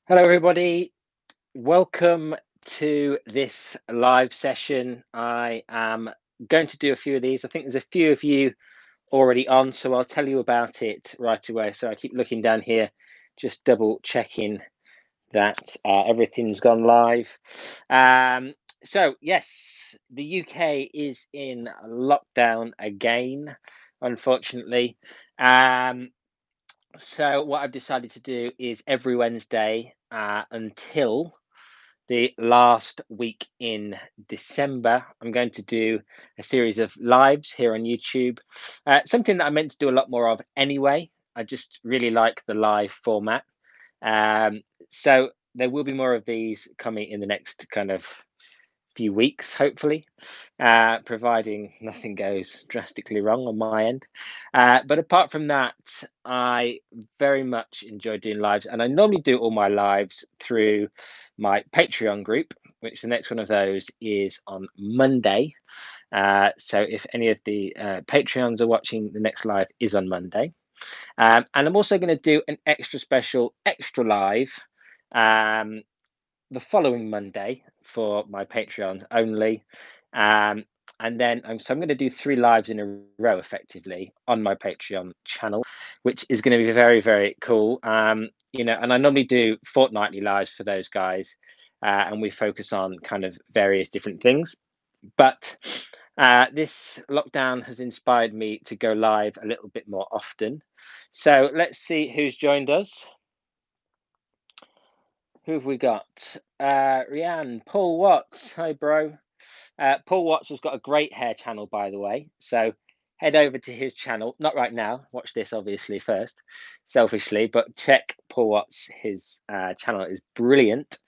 Hello, everybody. Welcome to this live session. I am going to do a few of these. I think there's a few of you already on, so I'll tell you about it right away. So I keep looking down here, just double checking that everything's gone live. So, yes, the UK is in lockdown again, unfortunately. So what I've decided to do is every Wednesday until the last week in December, I'm going to do a series of lives here on YouTube. Something that I meant to do a lot more of anyway. I just really like the live format. So there will be more of these coming in the next kind of few weeks, hopefully, providing nothing goes drastically wrong on my end. But apart from that, I very much enjoy doing lives, and I normally do all my lives through my Patreon group, which the next one of those is on Monday. So if any of the Patreons are watching, the next live is on Monday. And I'm also going to do an extra special, extra live. Um, the following Monday for my Patreon only. Um, and then I'm going to do 3 lives in a row effectively on my Patreon channel, which is going to be very, very cool. And I normally do fortnightly lives for those guys, and we focus on kind of various different things. But this lockdown has inspired me to go live a little bit more often. So let's see who's joined us. Who have we got? Rianne, Paul Watts. Hi, bro. Paul Watts has got a great hair channel, by the way. So head over to his channel. Not right now. Watch this, obviously, first, selfishly. But check Paul Watts. His channel is brilliant.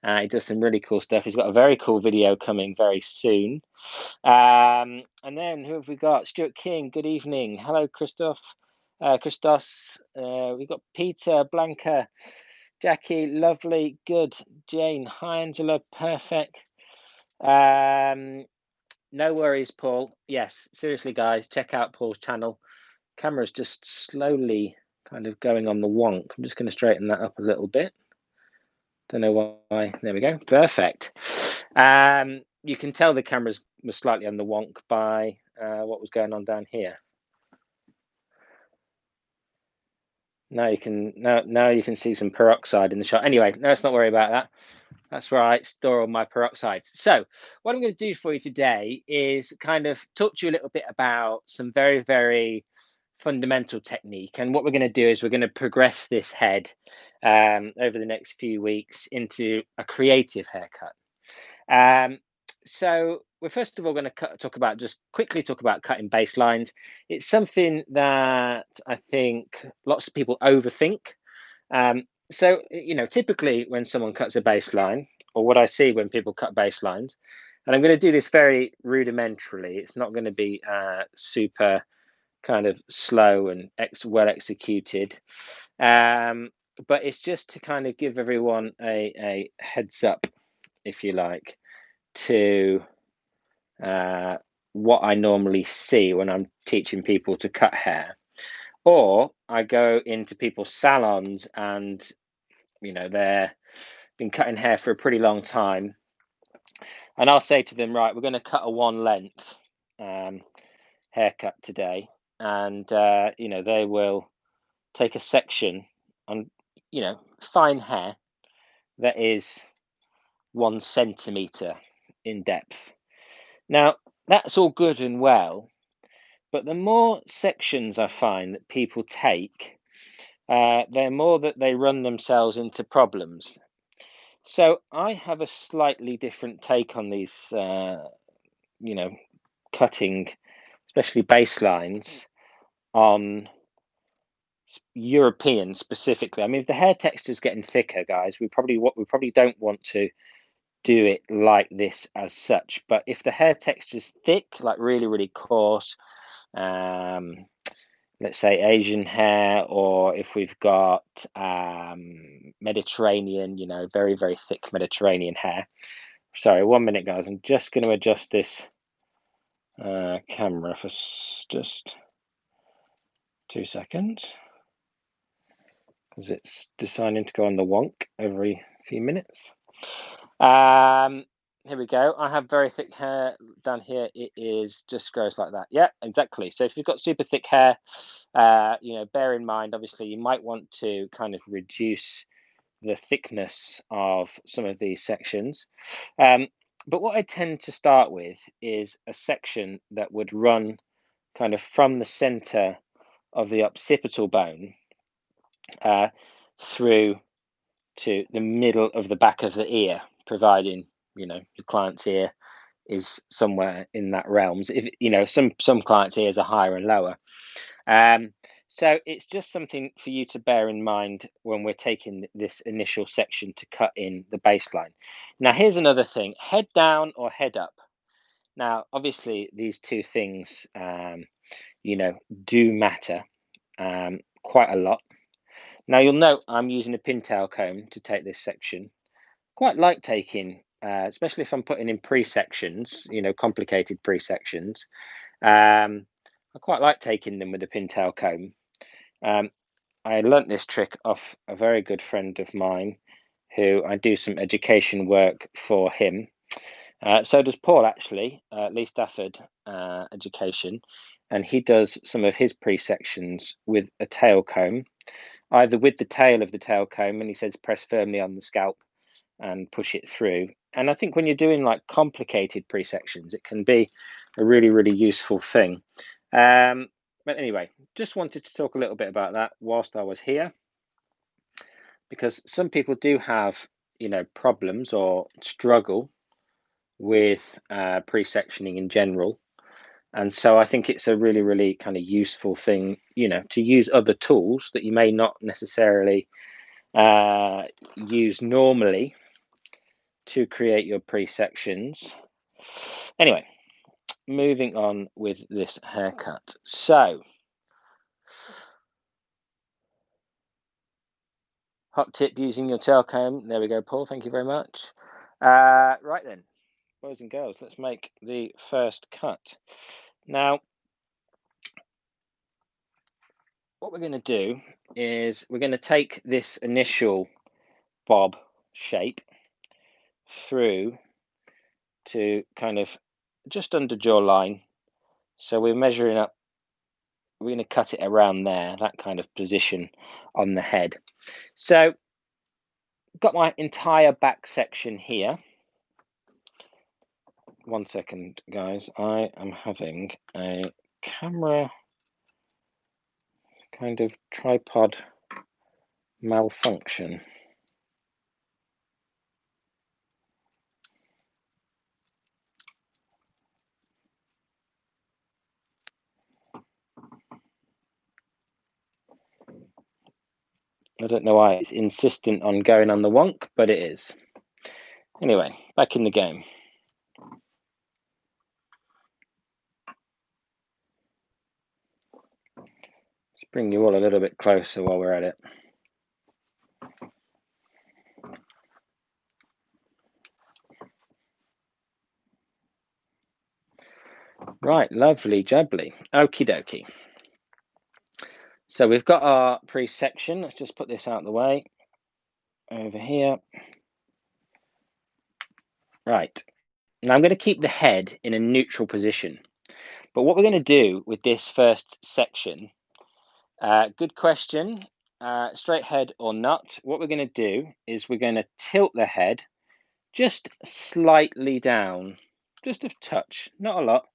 He does some really cool stuff. He's got a very cool video coming very soon. And then who have we got? Stuart King. Good evening. Hello, Christoph. Christos. We've got Peter, Blanca. Jackie, lovely, good. Jane, hi Angela, perfect. No worries, Paul. Yes, seriously, guys, check out Paul's channel. Camera's just slowly kind of going on the wonk. I'm just going to straighten that up a little bit. Don't know why. There we go. Perfect. You can tell the camera was slightly on the wonk by what was going on down here. Now you can see some peroxide in the shot. Anyway, let's not worry about that. That's right, store all my peroxides. So what I'm going to do for you today is kind of talk to you a little bit about some very, very fundamental technique. And what we're going to do is we're going to progress this head over the next few weeks into a creative haircut. So we're first of all going to talk about cutting baselines. It's something that I think lots of people overthink. So typically when someone cuts a baseline, or what I see when people cut baselines, and I'm going to do this very rudimentarily. It's not going to be super kind of slow and well executed. But it's just to kind of give everyone a heads up, if you like, to what I normally see when I'm teaching people to cut hair. Or I go into people's salons and they're been cutting hair for a pretty long time, and I'll say to them, right, we're going to cut a one length haircut today, and they will take a section on fine hair that is 1 centimeter in depth. Now that's all good and well, but the more sections I find that people take, the more that they run themselves into problems. So I have a slightly different take on these, cutting, especially baselines on European specifically. I mean, if the hair texture is getting thicker, guys, we probably don't want to do it like this as such. But if the hair texture is thick, like really, really coarse, let's say Asian hair, or if we've got Mediterranean, very, very thick Mediterranean hair. Sorry, 1 minute, guys. I'm just going to adjust this camera for just 2 seconds. because it's deciding to go on the wonk every few minutes. Here we go. I have very thick hair down here. It is just grows like that. Yeah, exactly. So if you've got super thick hair, bear in mind, obviously, you might want to kind of reduce the thickness of some of these sections. But what I tend to start with is a section that would run kind of from the center of the occipital bone through to the middle of the back of the ear, providing your client's ear is somewhere in that realms. If some clients' ears are higher and lower. So it's just something for you to bear in mind when we're taking this initial section to cut in the baseline. Now, here's another thing: head down or head up. Now, obviously, these two things, do matter quite a lot. Now, you'll note I'm using a Pintail comb to take this section. Quite like taking, especially if I'm putting in pre-sections, complicated pre-sections. I quite like taking them with a Pintail comb. I learnt this trick off a very good friend of mine who I do some education work for him. So does Paul, actually, Lee Stafford Education. And he does some of his pre-sections with a tail comb, either with the tail of the tail comb, and he says press firmly on the scalp and push it through. And I think when you're doing like complicated pre-sections, it can be a really, really useful thing. But anyway, just wanted to talk a little bit about that whilst I was here, because some people do have, problems or struggle with pre-sectioning in general. And so I think it's a really, really kind of useful thing, to use other tools that you may not necessarily use normally to create your pre-sections. Anyway, moving on with this haircut. So, hot tip using your tail comb. There we go, Paul. Thank you very much. Right then, boys and girls, let's make the first cut. Now, what we're going to do is we're going to take this initial bob shape through to kind of just under jawline. So we're measuring up, we're going to cut it around there, that kind of position on the head. So got my entire back section here. One second, guys. I am having a camera kind of tripod malfunction. I don't know why it's insistent on going on the wonk, but it is. Anyway, back in the game. Let's bring you all a little bit closer while we're at it. Right, lovely jubbly. Okie dokie. So we've got our pre-section. Let's just put this out of the way. Over here. Right. Now I'm going to keep the head in a neutral position. But what we're going to do with this first section, good question, straight head or not, what we're going to do is we're going to tilt the head just slightly down, just a touch, not a lot,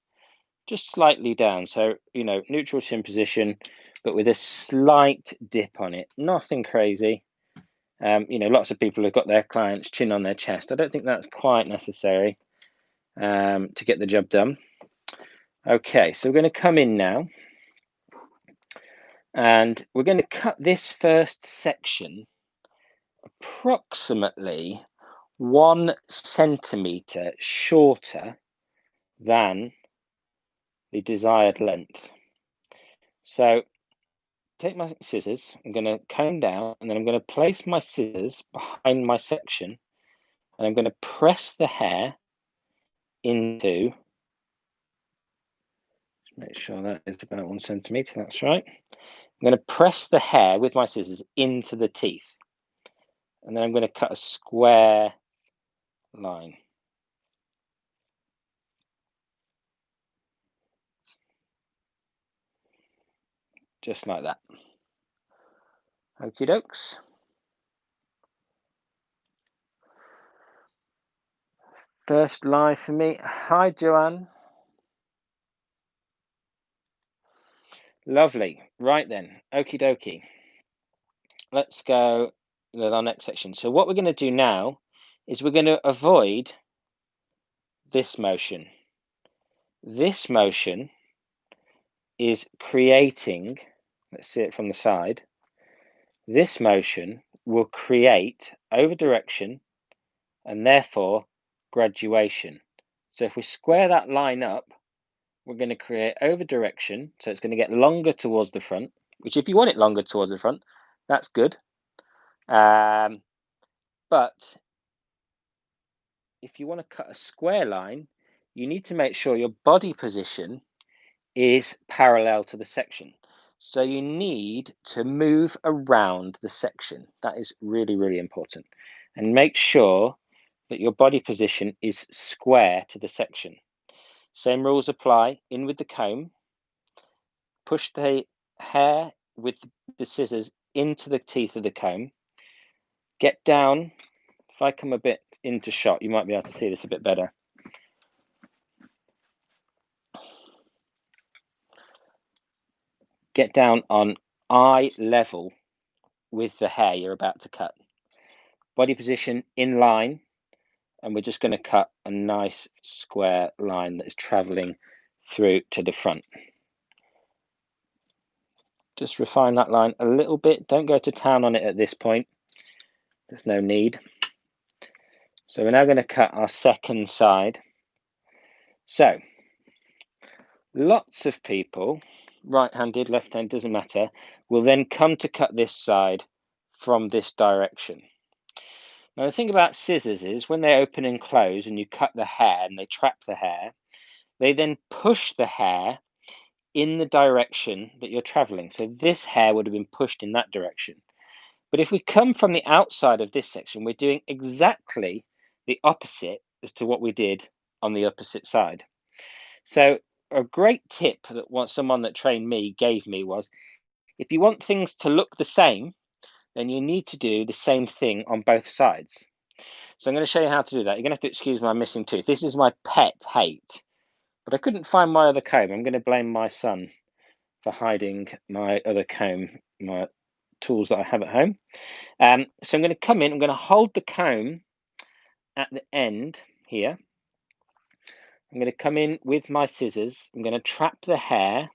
just slightly down. So, neutral chin position, but with a slight dip on it, nothing crazy. Lots of people have got their clients' chin on their chest. I don't think that's quite necessary to get the job done. Okay, so we're going to come in now. And we're going to cut this first section approximately 1 centimetre shorter than the desired length. So take my scissors, I'm going to comb down, and then I'm going to place my scissors behind my section, and I'm going to press the hair into, make sure that is about 1 centimetre, that's right. I'm going to press the hair with my scissors into the teeth, and then I'm going to cut a square line. Just like that. Okie dokes. First live for me. Hi, Joanne. Lovely. Right then. Okie dokie. Let's go with our next section. So what we're going to do now is we're going to avoid this motion. This motion is creating, let's see it from the side. This motion will create over direction and therefore graduation. So if we square that line up, we're going to create over direction. So it's going to get longer towards the front, which if you want it longer towards the front, that's good. But if you want to cut a square line, you need to make sure your body position is parallel to the section. So you need to move around the section. That is really, really important. And make sure that your body position is square to the section. Same rules apply. In with the comb. Push the hair with the scissors into the teeth of the comb. Get down. If I come a bit into shot, you might be able to see this a bit better. Get down on eye level with the hair you're about to cut. Body position in line, and we're just going to cut a nice square line that is traveling through to the front. Just refine that line a little bit. Don't go to town on it at this point. There's no need. So we're now going to cut our second side. So lots of people, right-handed, left-handed, doesn't matter, will then come to cut this side from this direction. Now the thing about scissors is when they open and close and you cut the hair and they trap the hair, they then push the hair in the direction that you're traveling. So this hair would have been pushed in that direction. But if we come from the outside of this section, we're doing exactly the opposite as to what we did on the opposite side. So a great tip that someone that trained me gave me was, if you want things to look the same, then you need to do the same thing on both sides. So I'm going to show you how to do that. You're going to have to excuse my missing tooth. This is my pet hate, but I couldn't find my other comb. I'm going to blame my son for hiding my other comb, my tools that I have at home. So I'm going to come in, I'm going to hold the comb at the end here. I'm going to come in with my scissors. I'm going to trap the hair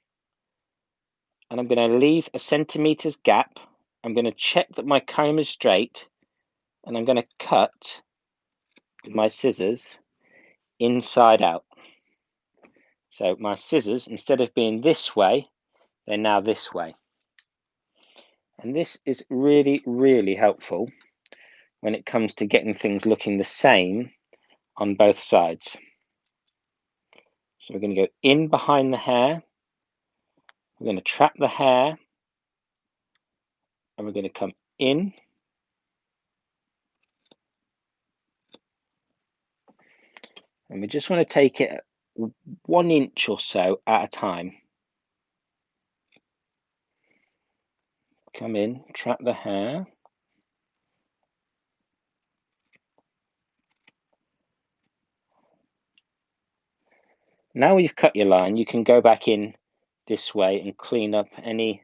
and I'm going to leave a centimetre's gap. I'm going to check that my comb is straight and I'm going to cut with my scissors inside out. So my scissors, instead of being this way, they're now this way. And this is really, really helpful when it comes to getting things looking the same on both sides. So we're going to go in behind the hair. We're going to trap the hair. And we're going to come in. And we just want to take it 1 inch or so at a time. Come in, trap the hair. Now you've cut your line, you can go back in this way and clean up any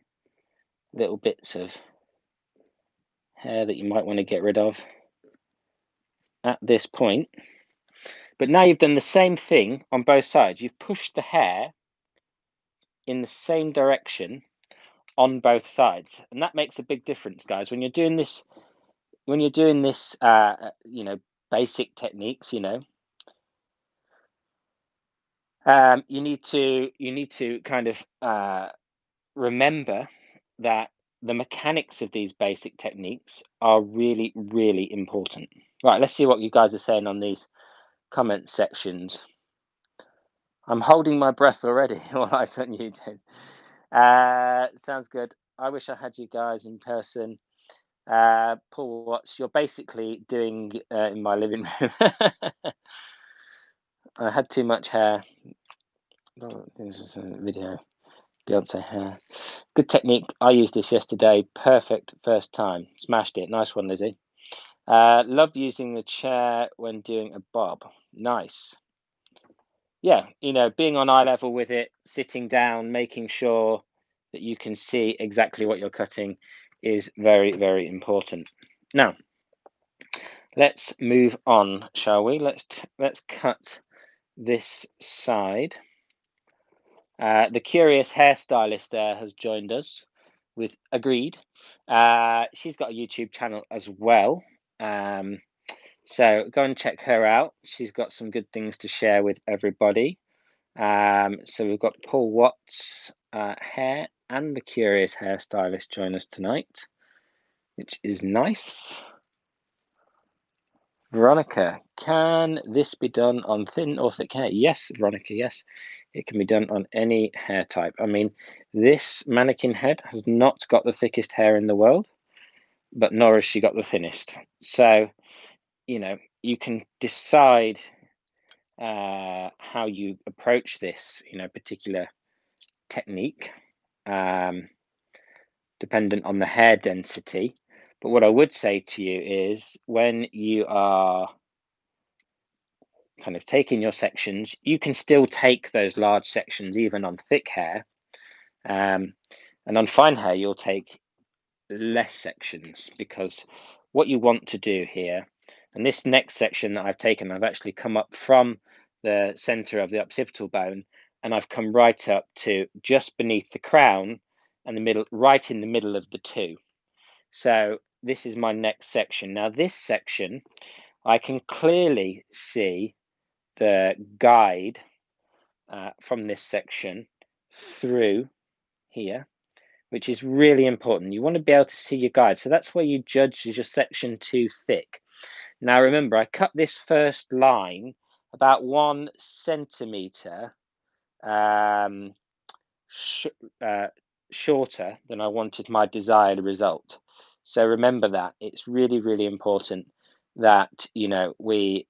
little bits of hair that you might want to get rid of at this point. But now you've done the same thing on both sides. You've pushed the hair in the same direction on both sides, and that makes a big difference, guys. When you're doing this, you know, basic techniques, you know, you need to kind of remember that the mechanics of these basic techniques are really, really important. Right, let's see what you guys are saying on these comment sections. I'm holding my breath already while I sent you. Sounds good. I wish I had you guys in person. Paul Watts, you're basically doing in my living room. I had too much hair. This is a video. Beyonce hair. Good technique. I used this yesterday. Perfect first time. Smashed it. Nice one, Lizzie. Love using the chair when doing a bob. Nice. Yeah, you know, being on eye level with it, sitting down, making sure that you can see exactly what you're cutting is very, very important. Now, let's move on, shall we? Let's cut this side. The curious hairstylist there has joined us with Agreed. She's got a YouTube channel as well. So go and check her out. She's got some good things to share with everybody. So we've got Paul Watts hair and the curious hairstylist join us tonight, which is nice. Veronica, can this be done on thin or thick hair? Yes, Veronica, yes. It can be done on any hair type. I mean, this mannequin head has not got the thickest hair in the world, but nor has she got the thinnest. So, you know, you can decide how you approach this, you know, particular technique, dependent on the hair density. But what I would say to you is when you are kind of taking your sections, you can still take those large sections even on thick hair, and on fine hair you'll take less sections, because what you want to do here, and this next section that I've taken, I've actually come up from the center of the occipital bone and I've come right up to just beneath the crown and the middle, right in the middle of the two. So this is my next section. Now this section I can clearly see the guide from this section through here, which is really important. You want to be able to see your guide. So that's where you judge, is your section too thick? Now remember, I cut this first line about 1 centimeter shorter than I wanted my desired result. So remember that. It's really, really important that, you know, we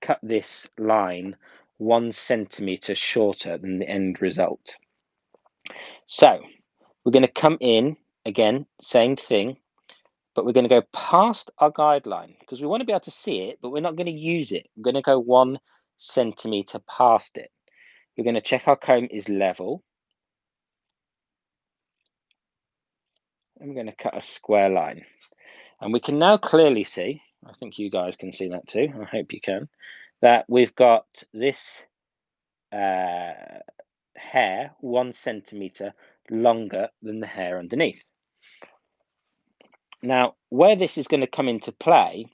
cut this line 1 centimeter shorter than the end result. So we're going to come in again, same thing, but we're going to go past our guideline because we want to be able to see it, but we're not going to use it. We're going to go 1 centimeter past it. We're going to check our comb is level. And we're going to cut a square line. And we can now clearly see, I think you guys can see that too, I hope you can, that we've got this hair 1 centimeter longer than the hair underneath. Now, where this is going to come into play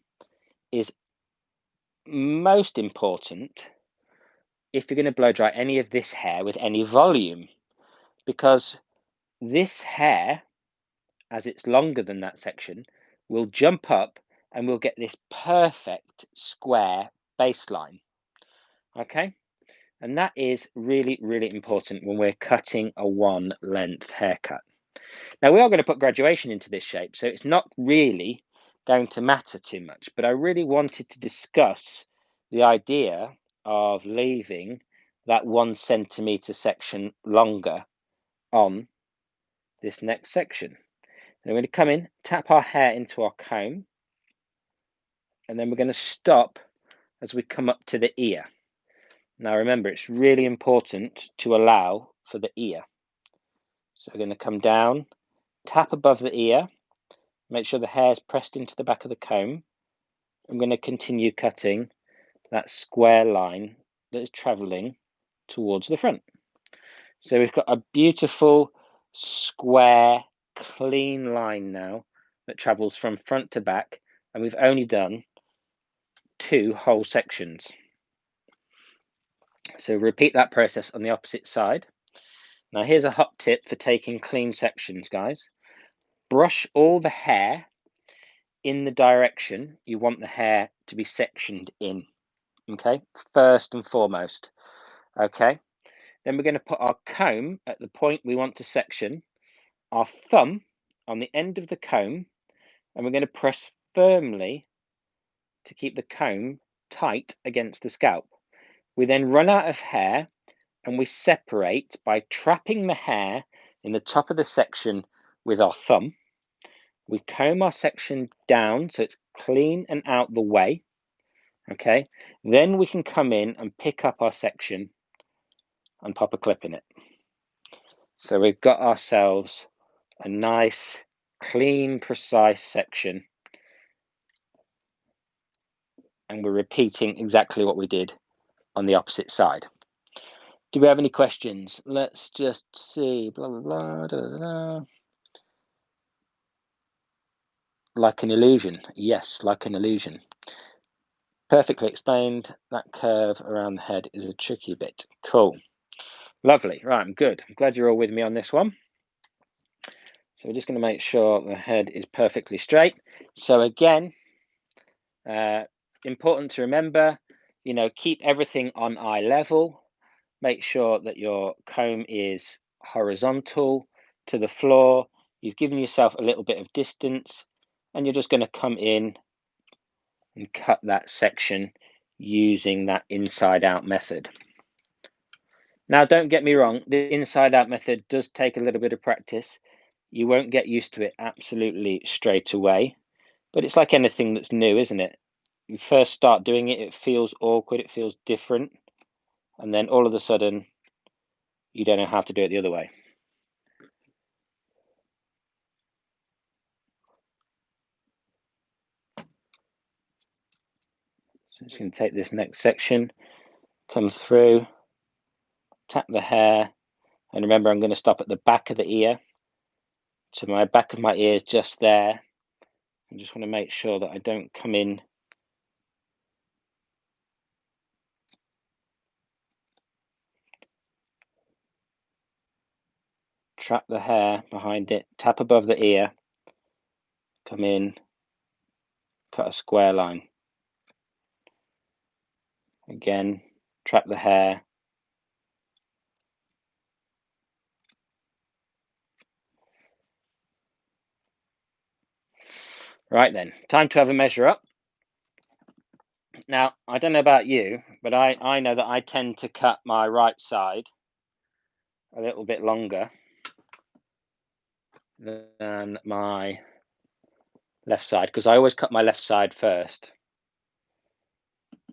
is most important if you're going to blow dry any of this hair with any volume, because this hair, as it's longer than that section, will jump up and we'll get this perfect square baseline. Okay, and that is really, really important when we're cutting a 1 length haircut. Now we are going to put graduation into this shape, so it's not really going to matter too much, but I really wanted to discuss the idea of leaving that 1 centimeter section longer on this next section. And we're going to come in, tap our hair into our comb, and then we're going to stop as we come up to the ear. Now remember, it's really important to allow for the ear. So we're going to come down, tap above the ear, make sure the hair is pressed into the back of the comb. I'm going to continue cutting that square line that is traveling towards the front. So we've got a beautiful square, clean line now that travels from front to back, and we've only done 2 whole sections. So repeat that process on the opposite side. Now here's a hot tip for taking clean sections, guys. Brush all the hair in the direction you want the hair to be sectioned in, okay, first and foremost. Okay, then we're going to put our comb at the point we want to section our thumb on the end of the comb, and we're going to press firmly to keep the comb tight against the scalp. We then run out of hair, and we separate by trapping the hair in the top of the section with our thumb. We comb our section down so it's clean and out the way. Okay, then we can come in and pick up our section and pop a clip in it. So we've got ourselves a nice, clean, precise section, and we're repeating exactly what we did on the opposite side. Do we have any questions? Let's just see. Blah, blah, blah, da, da, da. Like an illusion. Yes, like an illusion. Perfectly explained. That curve around the head is a tricky bit. Cool. Lovely. Right, I'm good. I'm glad you're all with me on this one. So we're just going to make sure the head is perfectly straight. So again, important to remember, keep everything on eye level. Make sure that your comb is horizontal to the floor. You've given yourself a little bit of distance, and you're just going to come in and cut that section using that inside out method. Now, don't get me wrong, the inside out method does take a little bit of practice. You won't get used to it absolutely straight away, but it's like anything that's new, isn't it? You first start doing it, it feels awkward, it feels different, and then all of a sudden you don't know how to do it the other way. So I'm just going to take this next section, come through, tap the hair, and remember I'm going to stop at the back of the ear. So my back of my ear is just there. I just want to make sure that I don't come in trap the hair behind it, tap above the ear, come in, cut a square line. Again, trap the hair. Right then, time to have a measure up. Now, I don't know about you, but I know that I tend to cut my right side a little bit longer than my left side, because I always cut my left side first.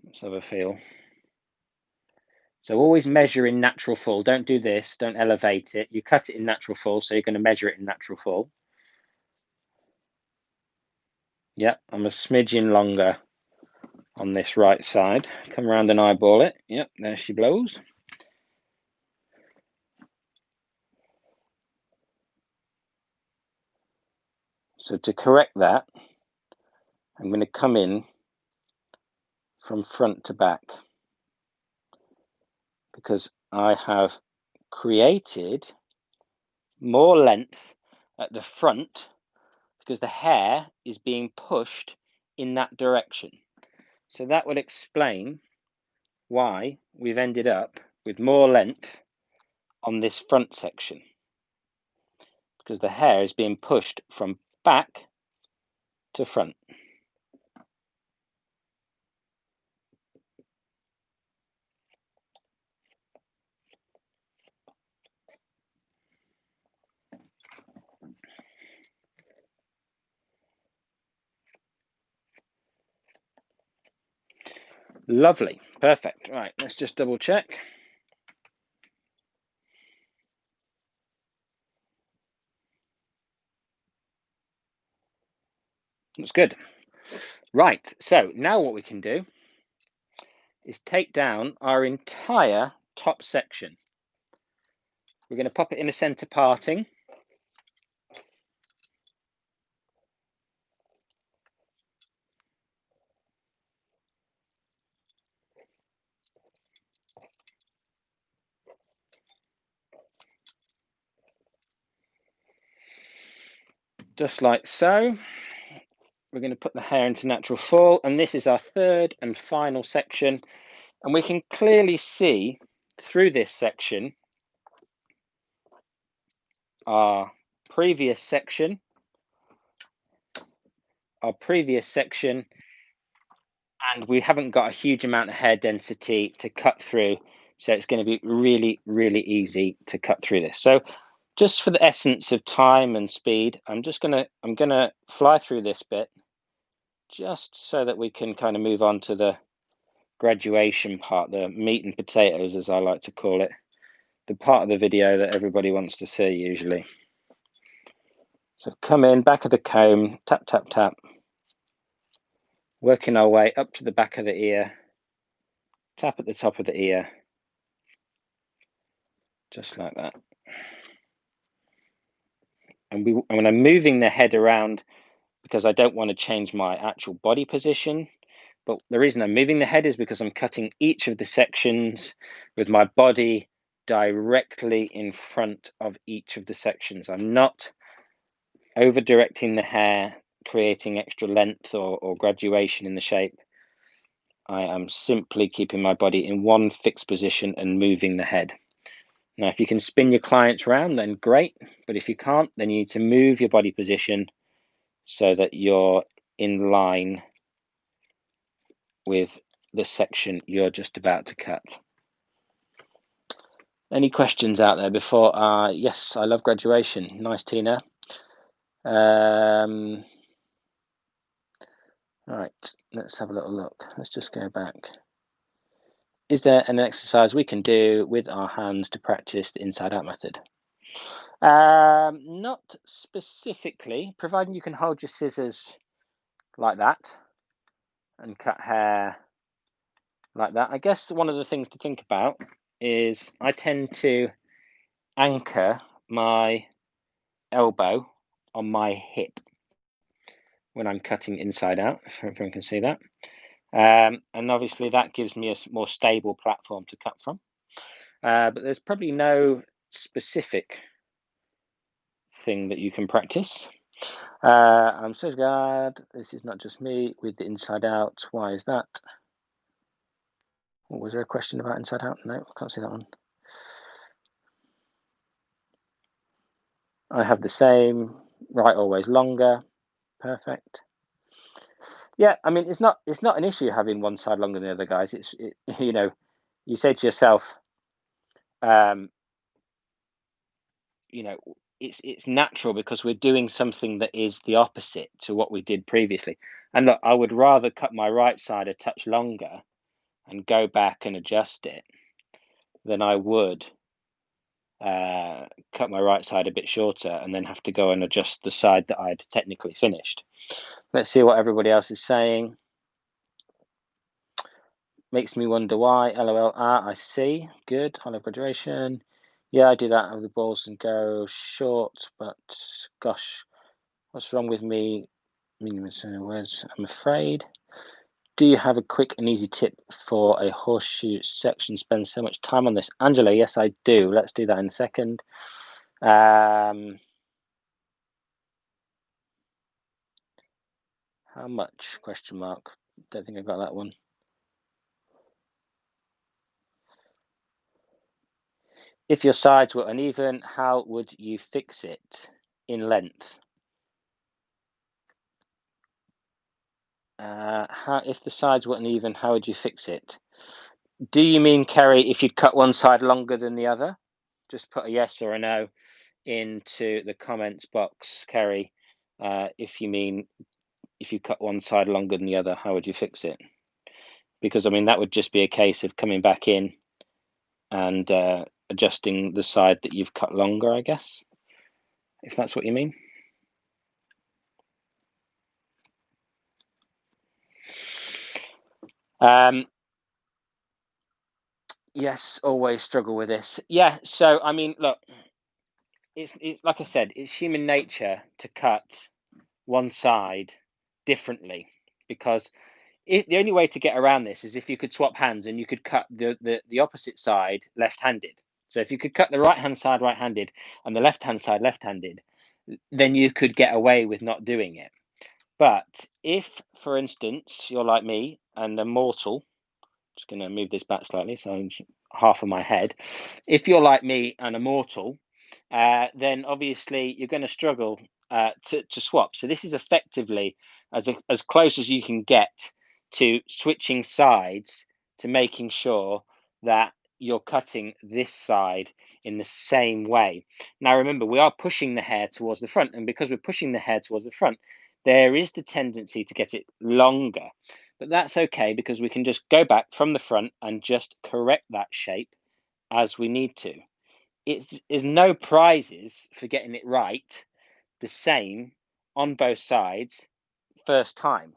Let's have a feel. So always measure in natural full. Don't do this, don't elevate it. You cut it in natural full, so you're going to measure it in natural full. Yep, I'm a smidgen longer on this right side. Come around and eyeball it. Yep, there she blows. So to correct that, I'm going to come in from front to back, because I have created more length at the front because the hair is being pushed in that direction. So that will explain why we've ended up with more length on this front section, because the hair is being pushed from back to front. Lovely, perfect. Right, let's just double check. That's good. Right, so now what we can do is take down our entire top section. We're going to pop it in a center parting. Just like so. We're going to put the hair into natural full, and this is our third and final section, and we can clearly see through this section our previous section, and we haven't got a huge amount of hair density to cut through, so it's going to be really, really easy to cut through this. So just for the essence of time and speed, I'm gonna fly through this bit, just so that we can kind of move on to the graduation part, the meat and potatoes, as I like to call it, the part of the video that everybody wants to see usually. So come in, back of the comb, tap, tap, tap, working our way up to the back of the ear, tap at the top of the ear, just like that. And when I'm moving the head around, because I don't want to change my actual body position, but the reason I'm moving the head is because I'm cutting each of the sections with my body directly in front of each of the sections. I'm not over directing the hair, creating extra length or graduation in the shape. I am simply keeping my body in one fixed position and moving the head. Now, if you can spin your clients around, then great. But if you can't, then you need to move your body position so that you're in line with the section you're just about to cut. Any questions out there before? Yes, I love graduation. Nice, Tina. Right, let's have a little look. Let's just go back. Is there an exercise we can do with our hands to practice the inside out method? Not specifically, providing you can hold your scissors like that and cut hair like that. I guess one of the things to think about is I tend to anchor my elbow on my hip when I'm cutting inside out, if everyone can see that. And obviously that gives me a more stable platform to cut from. But there's probably no specific thing that you can practice. I'm so glad this is not just me with the inside out. Why is that? Was there a question about inside out? No, I can't see that one. I have the same, right, always longer. Perfect. Yeah, I mean, it's not an issue having one side longer than the other, guys. You know, you say to yourself, you know, it's natural because we're doing something that is the opposite to what we did previously. And look, I would rather cut my right side a touch longer and go back and adjust it than I would cut my right side a bit shorter and then have to go and adjust the side that I had technically finished. Let's see what everybody else is saying. Makes me wonder why. LOL. I see. Good. I love graduation. Yeah, I do that. Have the balls and go short, but gosh, what's wrong with me? Words. I'm afraid. Do you have a quick and easy tip for a horseshoe section? Spend so much time on this, Angela. Yes, I do. Let's do that in a second. How much? Question mark. Don't think I got that one. If your sides were uneven, how would you fix it in length? If the sides were uneven, how would you fix it? Do you mean, Kerry, if you'd cut one side longer than the other? Just put a yes or a no into the comments box, Kerry. If you mean if you cut one side longer than the other, how would you fix it? Because I mean that would just be a case of coming back in and adjusting the side that you've cut longer, I guess, if that's what you mean. Yes, always struggle with this. Yeah, so I mean, look, it's like I said, it's human nature to cut one side differently because the only way to get around this is if you could swap hands and you could cut the opposite side left-handed. So if you could cut the right-hand side right-handed and the left-hand side left-handed, then you could get away with not doing it. But if, for instance, you're like me and a mortal, just going to move this back slightly so I'm half of my head. If you're like me and a mortal, then obviously you're going to struggle to swap. So this is effectively as close as you can get to switching sides to making sure that you're cutting this side in the same way. Now remember, we are pushing the hair towards the front, and because we're pushing the hair towards the front, there is the tendency to get it longer. But that's okay, because we can just go back from the front and just correct that shape as we need to. It's no prizes for getting it right the same on both sides first time.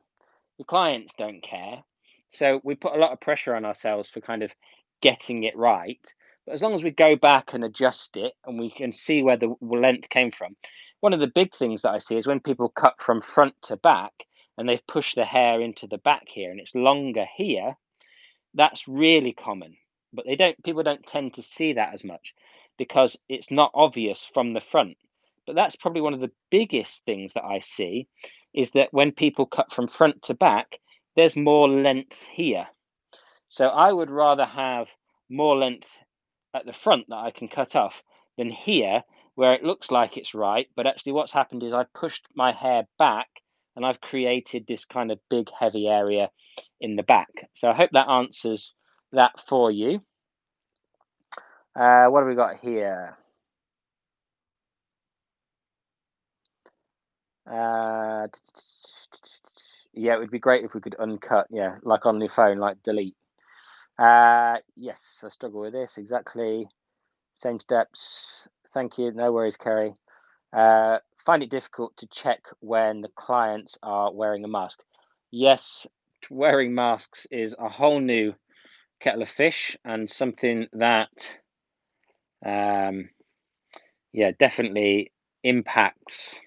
The clients don't care. So we put a lot of pressure on ourselves for kind of getting it right. But as long as we go back and adjust it and we can see where the length came from. One of the big things that I see is when people cut from front to back and they've pushed the hair into the back here and it's longer here, that's really common. But people don't tend to see that as much because it's not obvious from the front. But that's probably one of the biggest things that I see, is that when people cut from front to back, there's more length here. So I would rather have more length at the front that I can cut off than here, where it looks like it's right, but actually what's happened is I've pushed my hair back and I've created this kind of big heavy area in the back. So I hope that answers that for you. What have we got here? Yeah, it would be great if we could uncut, yeah, like on the phone, like delete. Yes, I struggle with this, exactly. Same steps. Thank you. No worries, Kerry. Find it difficult to check when the clients are wearing a mask. Yes, wearing masks is a whole new kettle of fish and something that, yeah, definitely impacts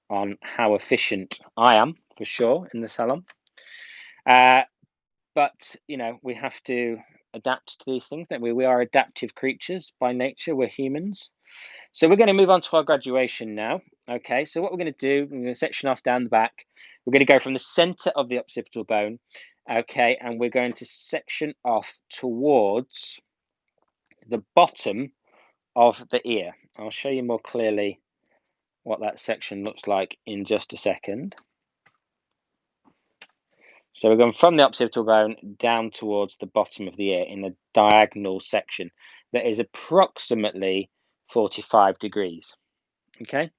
on how efficient I am, for sure, in the salon. But we have to adapt to these things, don't we? We are adaptive creatures by nature. We're humans. So we're going to move on to our graduation now. Okay, so what we're going to do, we're going to section off down the back. We're going to go from the center of the occipital bone. Okay, and we're going to section off towards the bottom of the ear. I'll show you more clearly what that section looks like in just a second. So we're going from the occipital bone down towards the bottom of the ear in a diagonal section that is approximately 45 degrees. Okay,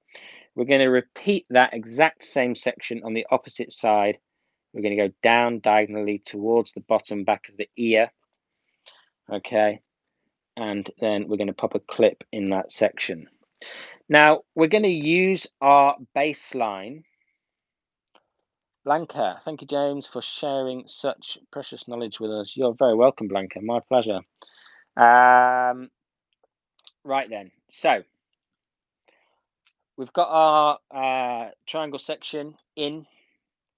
we're going to repeat that exact same section on the opposite side. We're going to go down diagonally towards the bottom back of the ear. Okay, and then we're going to pop a clip in that section. Now we're going to use our baseline. Blanca, thank you, James, for sharing such precious knowledge with us. You're very welcome, Blanca. My pleasure. Right then, so we've got our triangle section in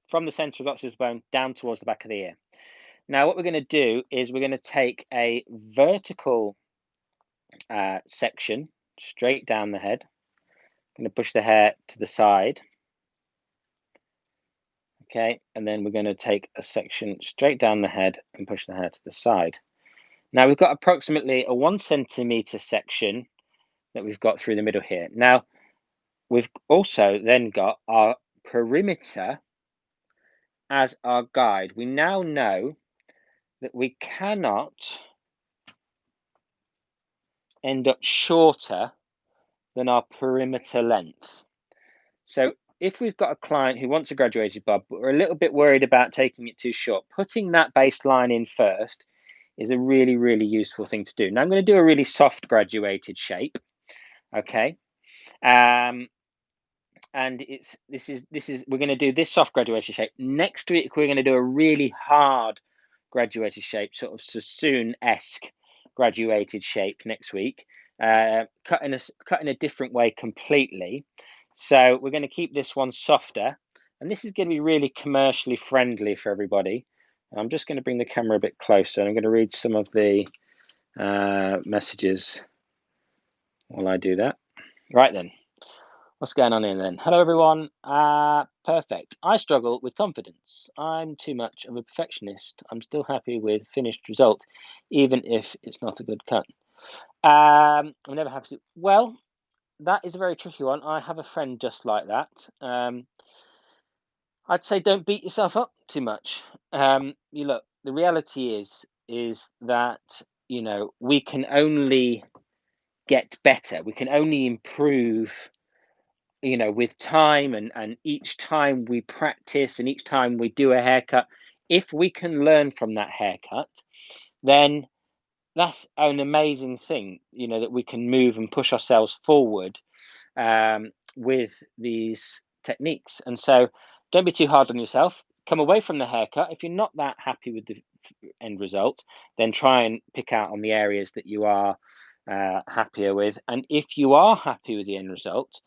from the center of the occipital bone down towards the back of the ear. Now, what we're going to do is we're going to take a vertical section straight down the head. I'm going to push the hair to the side. Okay, and then we're going to take a section straight down the head and push the hair to the side. Now we've got approximately a 1 centimeter section that we've got through the middle here. Now we've also then got our perimeter as our guide. We now know that we cannot end up shorter than our perimeter length. So if we've got a client who wants a graduated bob, but we're a little bit worried about taking it too short, putting that baseline in first is a really, really useful thing to do. Now I'm going to do a really soft graduated shape. Okay. And we're going to do this soft graduated shape. Next week we're going to do a really hard graduated shape, sort of Sassoon-esque graduated shape next week, cut in a different way completely. So we're going to keep this one softer, and this is going to be really commercially friendly for everybody. I'm just going to bring the camera a bit closer. I'm going to read some of the messages while I do that. Right then. What's going on here then? Hello, everyone. Perfect. I struggle with confidence. I'm too much of a perfectionist. I'm still happy with finished result, even if it's not a good cut. I'm never happy. Well, that is a very tricky one. I have a friend just like that. I'd say don't beat yourself up too much. You look, the reality is that we can only get better. We can only improve, with time and each time we practice and each time we do a haircut. If we can learn from that haircut, then that's an amazing thing, that we can move and push ourselves forward with these techniques. And so don't be too hard on yourself. Come away from the haircut. If you're not that happy with the end result, then try and pick out on the areas that you are happier with. And if you are happy with the end result,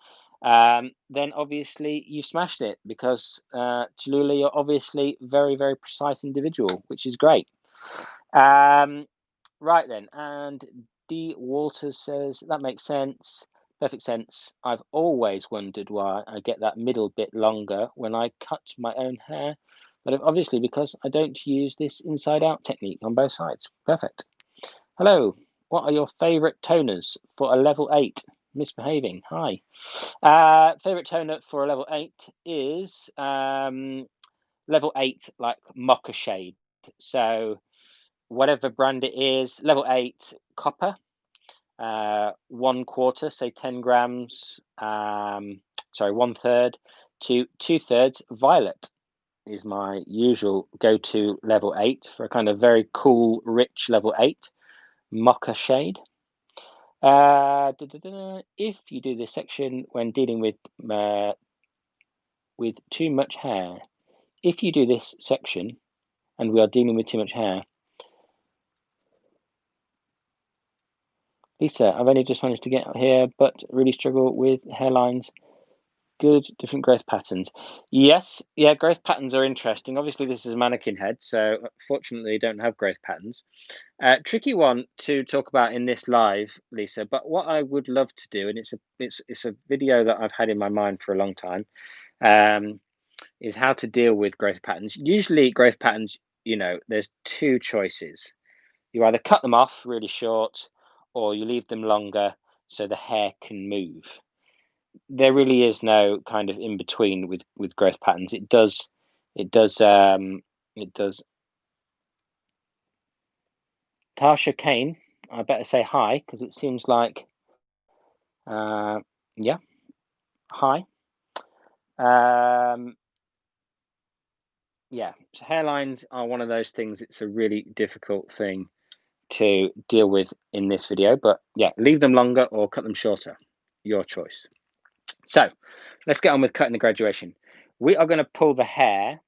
then obviously you smashed it, because Tallulah, you're obviously very, very precise individual, which is great. Right then, and D. Walters says that makes sense. Perfect sense. I've always wondered why I get that middle bit longer when I cut my own hair, but obviously because I don't use this inside out technique on both sides. Perfect. Hello. What are your favorite toners for a level 8? Misbehaving. Hi. Favorite toner for a level 8 is level 8, like mocha shade. So whatever brand it is, level 8 copper, 1/4, say 10 grams, sorry, 1/3 to 2/3 violet is my usual go-to level 8 for a kind of very cool, rich level 8 mocha shade. If you do this section when dealing with too much hair, if you do this section and we are dealing with too much hair, Lisa, I've only just managed to get here, but really struggle with hairlines. Good, different growth patterns. Yes, yeah, growth patterns are interesting. Obviously, this is a mannequin head, so fortunately, don't have growth patterns. Tricky one to talk about in this live, Lisa. But what I would love to do, and it's a video that I've had in my mind for a long time, is how to deal with growth patterns. Usually, growth patterns, there's two choices. You either cut them off really short, or you leave them longer so the hair can move. There really is no kind of in between with growth patterns. It does. Tasha Kane, I better say hi because it seems like, yeah, hi. Yeah, so hairlines are one of those things. It's a really difficult thing to deal with in this video, but yeah, leave them longer or cut them shorter, your choice. So let's get on with cutting the graduation. We are going to pull the hair.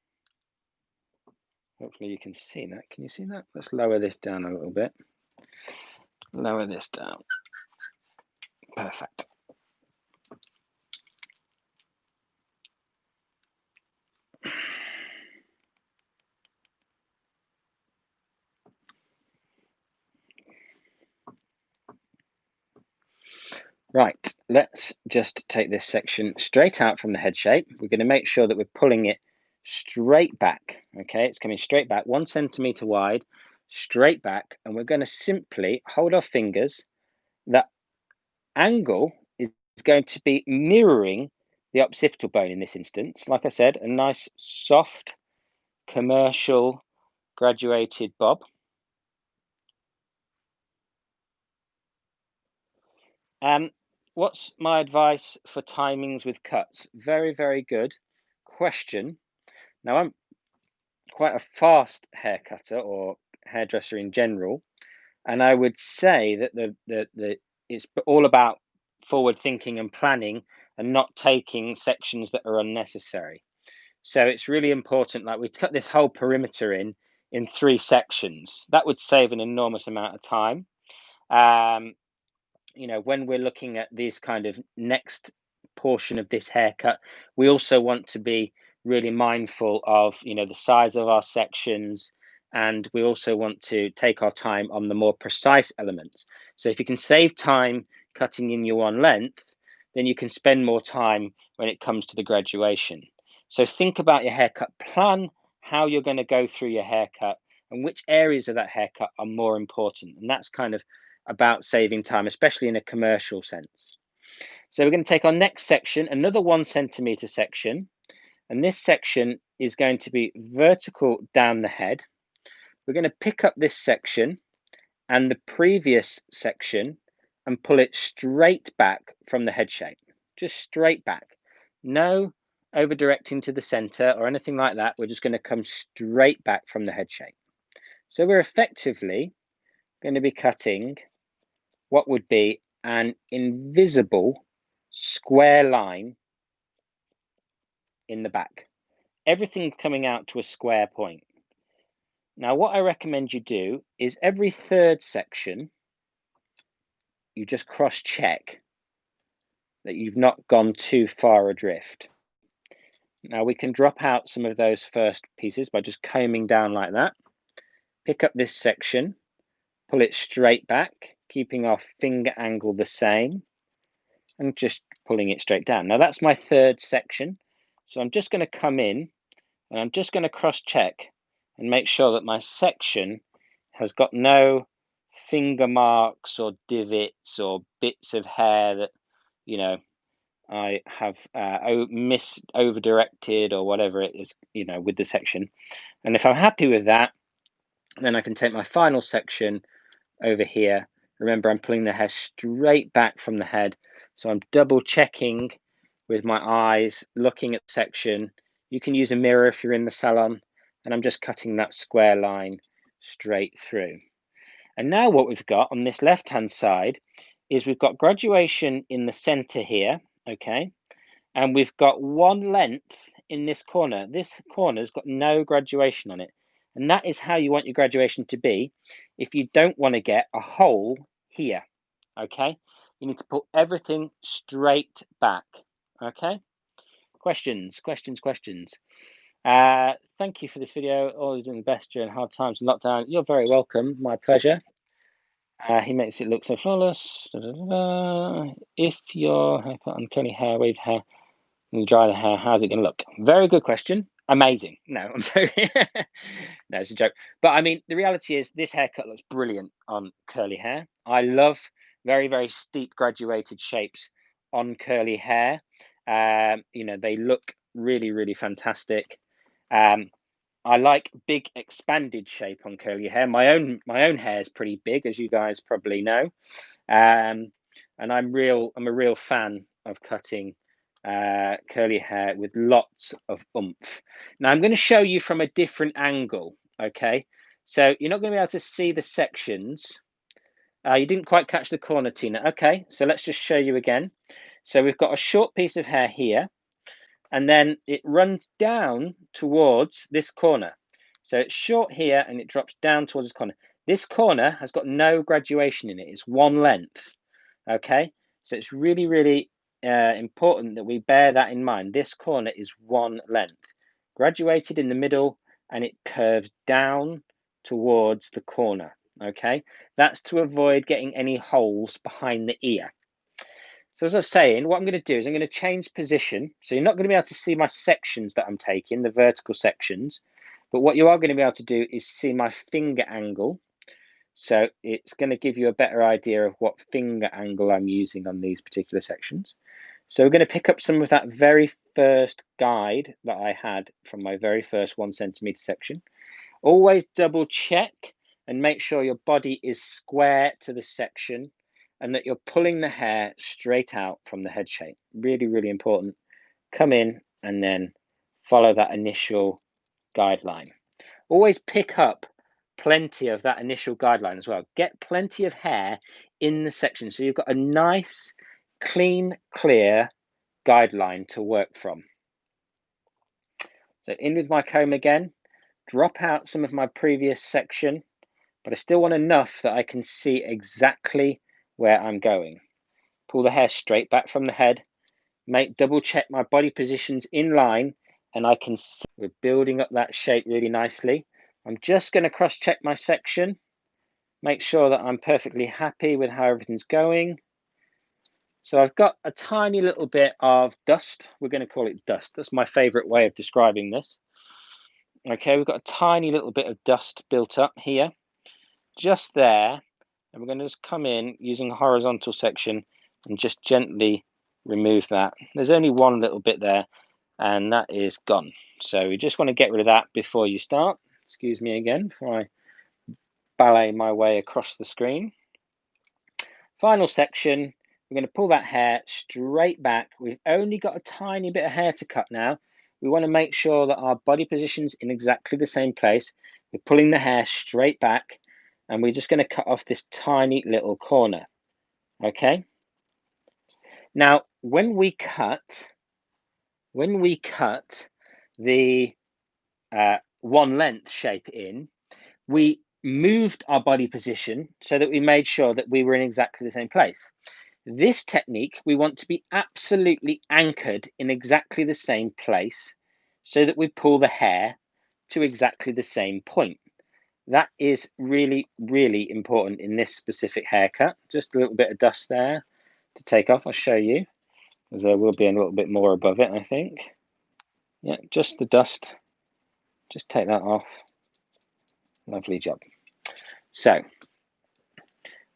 Hopefully you can see that. Can you see that? Let's lower this down a little bit. Lower this down. Perfect. Right, let's just take this section straight out from the head shape. We're going to make sure that we're pulling it straight back. Okay, it's coming straight back, 1 centimeter wide, straight back, and we're going to simply hold our fingers. That angle is going to be mirroring the occipital bone in this instance. Like I said, a nice soft commercial graduated bob. What's my advice for timings with cuts? Very, very good question. Now, I'm quite a fast hair cutter or hairdresser in general, and I would say that it's all about forward thinking and planning and not taking sections that are unnecessary. So it's really important, like we cut this whole perimeter in 3 sections. That would save an enormous amount of time. When we're looking at this kind of next portion of this haircut, we also want to be really mindful of, the size of our sections, and we also want to take our time on the more precise elements. So if you can save time cutting in your one length, then you can spend more time when it comes to the graduation. So think about your haircut, plan how you're going to go through your haircut and which areas of that haircut are more important. And that's kind of about saving time, especially in a commercial sense. So we're going to take our next section, another 1 centimeter section, and this section is going to be vertical down the head. We're going to pick up this section and the previous section and pull it straight back from the head shape, just straight back. No over directing to the center or anything like that. We're just going to come straight back from the head shape. So we're effectively going to be cutting what would be an invisible square line in the back. Everything coming out to a square point. Now, what I recommend you do is every third section, you just cross-check that you've not gone too far adrift. Now, we can drop out some of those first pieces by just combing down like that. Pick up this section, pull it straight back, keeping our finger angle the same, and just pulling it straight down. Now, that's my third section. So I'm just going to come in and I'm just going to cross-check and make sure that my section has got no finger marks or divots or bits of hair that, you know, I have over directed or whatever it is, you know, with the section. And if I'm happy with that, then I can take my final section over here. Remember, I'm pulling the hair straight back from the head. So I'm double checking with my eyes, looking at the section. You can use a mirror if you're in the salon, and I'm just cutting that square line straight through. And now what we've got on this left-hand side is we've got graduation in the center here, okay? And we've got one length in this corner. This corner's got no graduation on it. And that is how you want your graduation to be if you don't want to get a hole here, okay? You need to pull everything straight back, okay? Questions, questions, questions. Thank you for this video. Always doing the best during hard times and lockdown. You're very welcome. My pleasure. He makes it look so flawless. Da, da, da, da. If your hair put on curly hair, wave hair, and dry the hair, how's it going to look? Very good question. Amazing. No, I'm sorry. No, it's a joke. But I mean, the reality is this haircut looks brilliant on curly hair. I love very, very steep graduated shapes on curly hair. You know, they look really, really fantastic. I like big expanded shape on curly hair. My own hair is pretty big, as you guys probably know. And I'm a real fan of cutting curly hair with lots of oomph. Now I'm going to show you from a different angle, okay? So you're not going to be able to see the sections. You didn't quite catch the corner, Tina. Okay, so let's just show you again. So we've got a short piece of hair here, and then it runs down towards this corner. So it's short here and it drops down towards this corner. This corner has got no graduation in it. It's one length, okay? So it's really, really important that we bear that in mind. This corner is one length, graduated in the middle, and it curves down towards the corner, okay? That's to avoid getting any holes behind the ear. So as I was saying, what I'm going to do is I'm going to change position. So you're not going to be able to see my sections that I'm taking, the vertical sections. But what you are going to be able to do is see my finger angle. So it's going to give you a better idea of what finger angle I'm using on these particular sections. So we're going to pick up some of that very first guide that I had from my very first 1 centimeter section. Always double check and make sure your body is square to the section and that you're pulling the hair straight out from the head shape. Really, really important. Come in and then follow that initial guideline. Always pick up plenty of that initial guideline as well. Get plenty of hair in the section so you've got a nice, clean, clear guideline to work from. So in with my comb again, drop out some of my previous section, but I still want enough that I can see exactly where I'm going. Pull the hair straight back from the head, double check my body positions in line, and I can see we're building up that shape really nicely. I'm just going to cross check my section, make sure that I'm perfectly happy with how everything's going. So I've got a tiny little bit of dust. We're going to call it dust. That's my favorite way of describing this. Okay, we've got a tiny little bit of dust built up here, just there. And we're going to just come in using a horizontal section and just gently remove that. There's only one little bit there, and that is gone. So you just want to get rid of that before you start. Excuse me again before I ballet my way across the screen. Final section, we're going to pull that hair straight back. We've only got a tiny bit of hair to cut now. We want to make sure that our body position's in exactly the same place. We're pulling the hair straight back, and we're just going to cut off this tiny little corner. Okay. Now, when we cut the one length shape in, we moved our body position so that we made sure that we were in exactly the same place. This technique, we want to be absolutely anchored in exactly the same place so that we pull the hair to exactly the same point. That is really, really important in this specific haircut. Just a little bit of dust there to take off. I'll show you, as there will be a little bit more above it, I think. Yeah, just the dust. Just take that off. Lovely job. So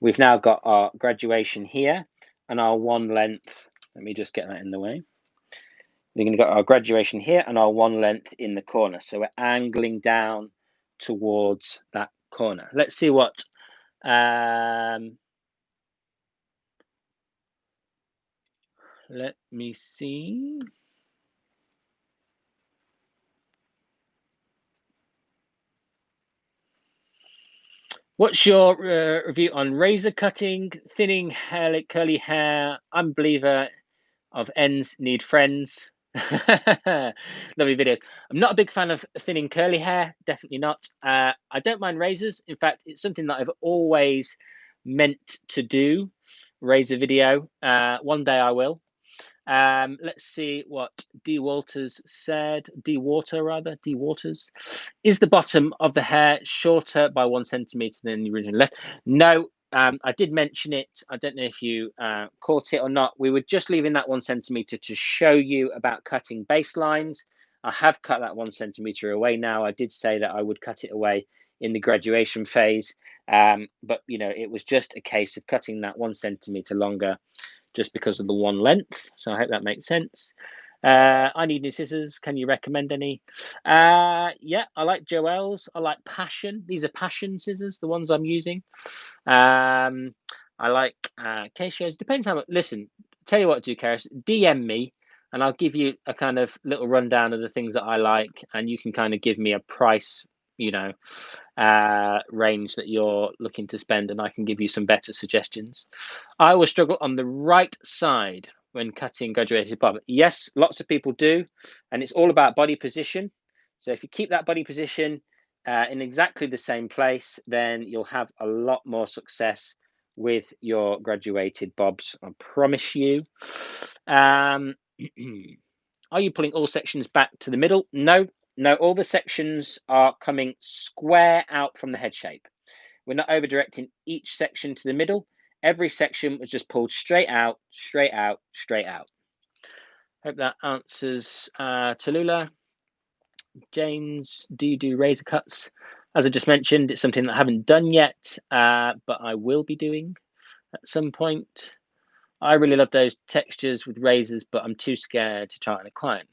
we've now got our graduation here and our one length. Let me just get that in the way. We're going to get our graduation here and our one length in the corner. So we're angling down towards that corner. Let's see what let me see. What's your review on razor cutting, thinning hair, curly hair, unbeliever of ends need friends? Lovely videos. I'm not a big fan of thinning curly hair, definitely not. I don't mind razors. In fact, it's something that I've always meant to do, razor video. One day I will. Let's see what D. Walters said. D. Waters. Is the bottom of the hair shorter by 1 centimeter than the original left? No, I did mention it. I don't know if you caught it or not. We were just leaving that 1 centimeter to show you about cutting baselines. I have cut that 1 centimeter away now. I did say that I would cut it away in the graduation phase, but you know, it was just a case of cutting that 1 centimeter longer just because of the one length. So I hope that makes sense. I need new scissors. Can you recommend any? Yeah, I like Joel's. I like Passion. These are Passion scissors, the ones I'm using. I like Keisha's. Depends how much. Listen, tell you what, do Karis, DM me and I'll give you a kind of little rundown of the things that I like, and you can kind of give me a price, you know, range that you're looking to spend, and I can give you some better suggestions. I always struggle on the right side when cutting graduated bob. Yes, lots of people do, and it's all about body position. So if you keep that body position in exactly the same place, then you'll have a lot more success with your graduated bobs, I promise you. Are you pulling all sections back to the middle? No, all the sections are coming square out from the head shape. We're not over directing each section to the middle. Every section was just pulled straight out, straight out, straight out. Hope that answers Tallulah. James, do you do razor cuts? As I just mentioned, it's something that I haven't done yet, but I will be doing at some point. I really love those textures with razors, but I'm too scared to try it on a client.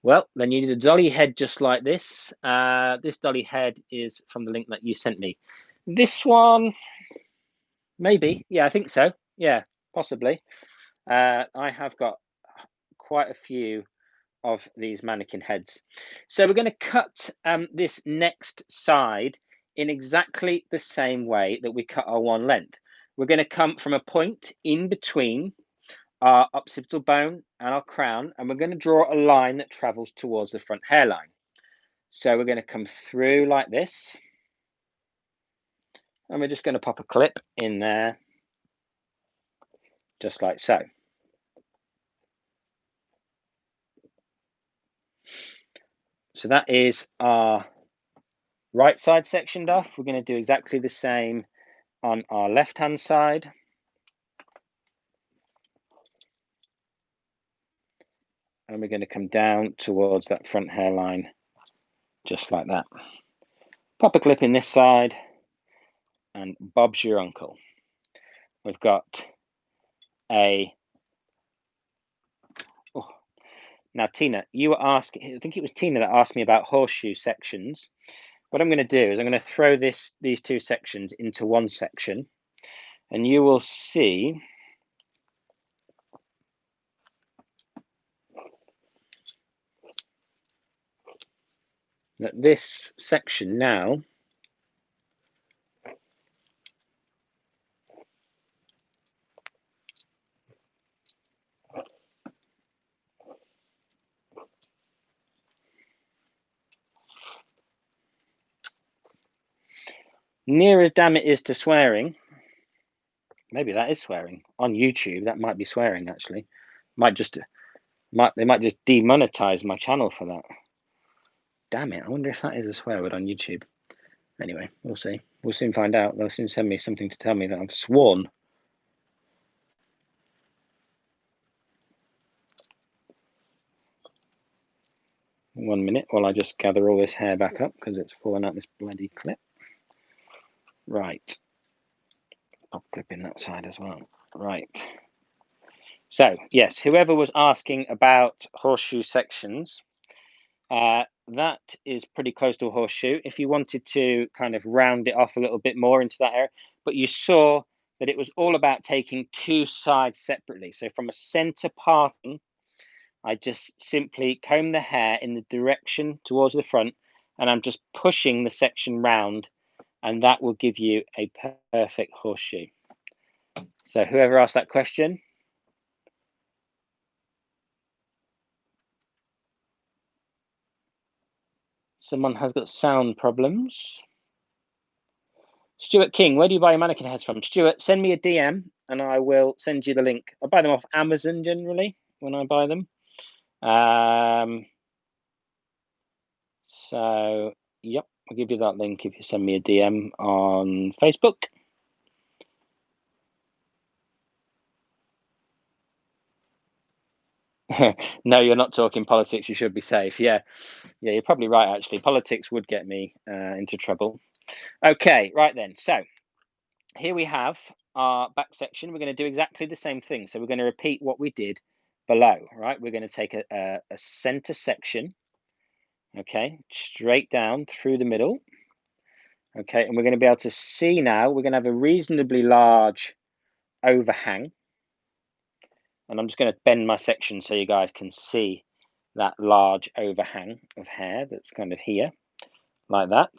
Well, then you need a dolly head just like this. This dolly head is from the link that you sent me. This one, maybe. Yeah, I think so. Yeah, possibly. I have got quite a few of these mannequin heads. So we're going to cut this next side in exactly the same way that we cut our one length. We're going to come from a point in between our occipital bone and our crown, and we're going to draw a line that travels towards the front hairline. So we're going to come through like this, and we're just going to pop a clip in there, just like so. So that is our right side sectioned off. We're going to do exactly the same on our left hand side. And we're going to come down towards that front hairline, just like that. Pop a clip in this side, and Bob's your uncle. We've got a Now, Tina, you were asking, I think it was Tina that asked me about horseshoe sections. What I'm going to do is I'm going to throw these two sections into one section, and you will see that this section now near as damn it is to swearing. Maybe that is swearing on YouTube. That might be swearing actually. They might just demonetize my channel for that. Damn it! I wonder if that is a swear word on YouTube. Anyway, we'll see. We'll soon find out. They'll soon send me something to tell me that I've sworn. One minute while I just gather all this hair back up because it's fallen out this bloody clip. Right. I'll clip in that side as well. Right. So, yes, whoever was asking about horseshoe sections, that is pretty close to a horseshoe. If you wanted to kind of round it off a little bit more into that area, but you saw that it was all about taking two sides separately. So from a center parting, I just simply comb the hair in the direction towards the front, and I'm just pushing the section round, and that will give you a perfect horseshoe. So whoever asked that question, someone has got sound problems. Stuart King, where do you buy your mannequin heads from? Stuart, send me a DM and I will send you the link. I buy them off Amazon generally when I buy them. So, yep, I'll give you that link if you send me a DM on Facebook. No, you're not talking politics. You should be safe. Yeah, you're probably right, actually. Politics would get me into trouble. Okay, right then. So, here we have our back section. We're going to do exactly the same thing. So we're going to repeat what we did below, right? We're going to take a center section, okay, straight down through the middle, okay, and we're going to be able to see now, we're going to have a reasonably large overhang, and I'm just going to bend my section so you guys can see that large overhang of hair that's kind of here, like that.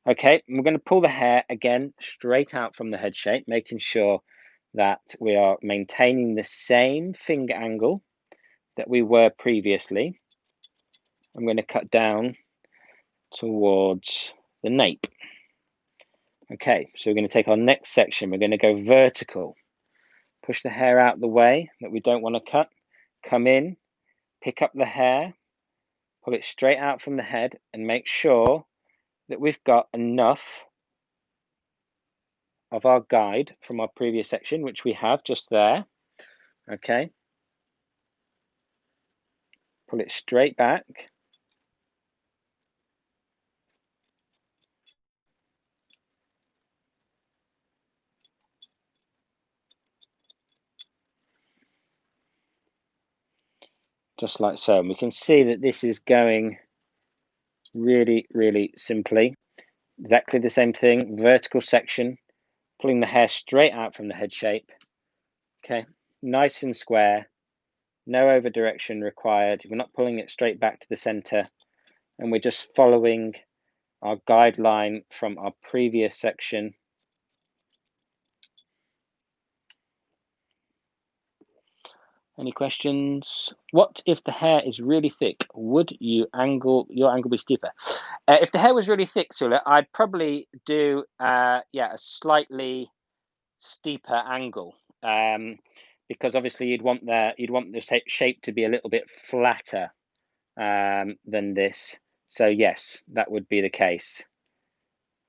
Okay, we're going to pull the hair again straight out from the head shape, making sure that we are maintaining the same finger angle that we were previously. I'm going to cut down towards the nape. Okay, so we're going to take our next section. We're going to go vertical. Push the hair out the way that we don't want to cut. Come in, pick up the hair, pull it straight out from the head, and make sure that we've got enough of our guide from our previous section, which we have just there. Okay, pull it straight back. Just like so. And we can see that this is going really, really simply. Exactly the same thing, vertical section, pulling the hair straight out from the head shape. Okay, nice and square, no over direction required. We're not pulling it straight back to the center, and we're just following our guideline from our previous section. Any questions? What if the hair is really thick? Would your angle be steeper? If the hair was really thick, Sula, I'd probably do a slightly steeper angle, because obviously you'd want the shape to be a little bit flatter than this. So yes, that would be the case.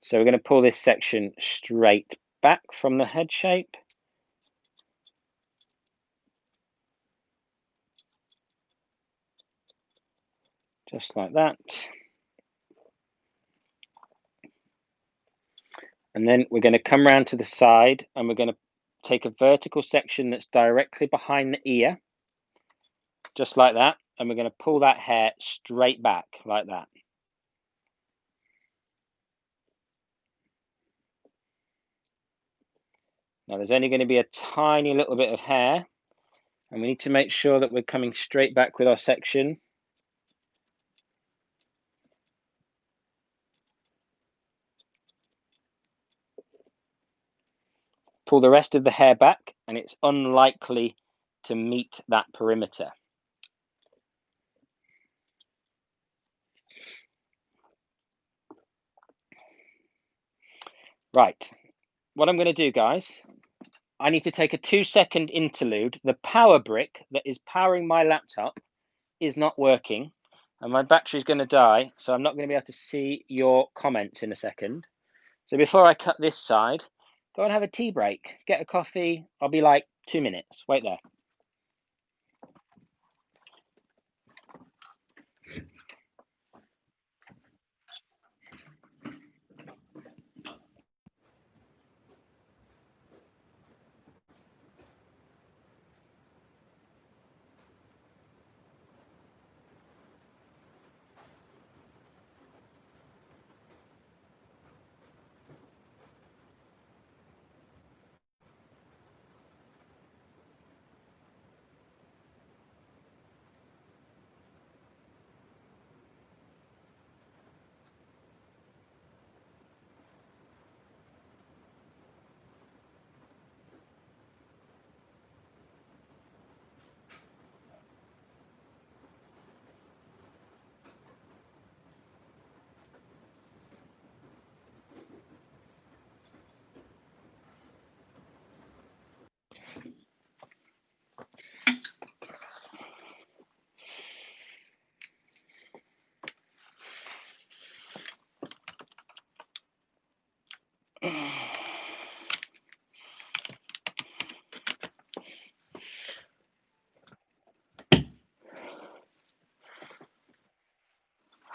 So we're going to pull this section straight back from the head shape. Just like that. And then we're going to come around to the side and we're going to take a vertical section that's directly behind the ear. Just like that. and we're going to pull that hair straight back like that. Now there's only going to be a tiny little bit of hair, and we need to make sure that we're coming straight back with our section. Pull the rest of the hair back, and it's unlikely to meet that perimeter. Right, what I'm going to do, guys, I need to take a 2-second interlude. The power brick that is powering my laptop is not working, and my battery is going to die, so I'm not going to be able to see your comments in a second. So before I cut this side, go and have a tea break, get a coffee. I'll be like 2 minutes. Wait there.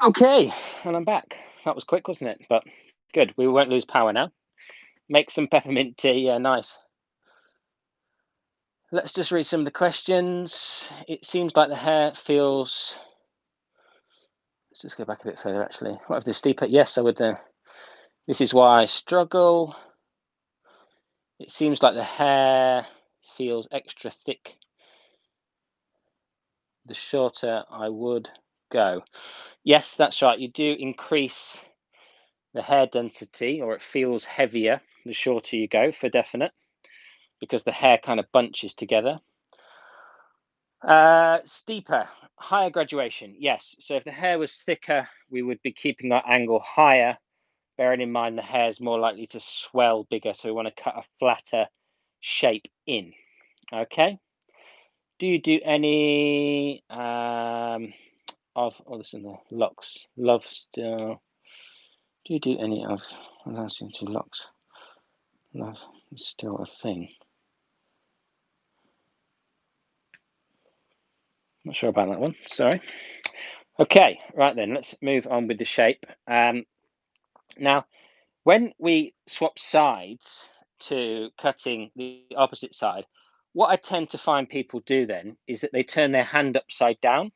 Okay, and I'm back. That was quick, wasn't it? But good, we won't lose power now. Make some peppermint tea, yeah, nice. Let's just read some of the questions. It seems like the hair feels... Let's just go back a bit further, actually. What if the steeper? Yes, I would. This is why I struggle. It seems like the hair feels extra thick. The shorter I would go. Yes, that's right. You do increase the hair density, or it feels heavier the shorter you go, for definite, because the hair kind of bunches together. Steeper, higher graduation. Yes. So if the hair was thicker, we would be keeping our angle higher, bearing in mind the hair is more likely to swell bigger. So we want to cut a flatter shape in. Okay. Do you do any this in the locks? Love still. Do you do any of announcing to locks? Love is still a thing. Not sure about that one. Sorry. Okay, right then. Let's move on with the shape. Now, when we swap sides to cutting the opposite side, what I tend to find people do then is that they turn their hand upside down.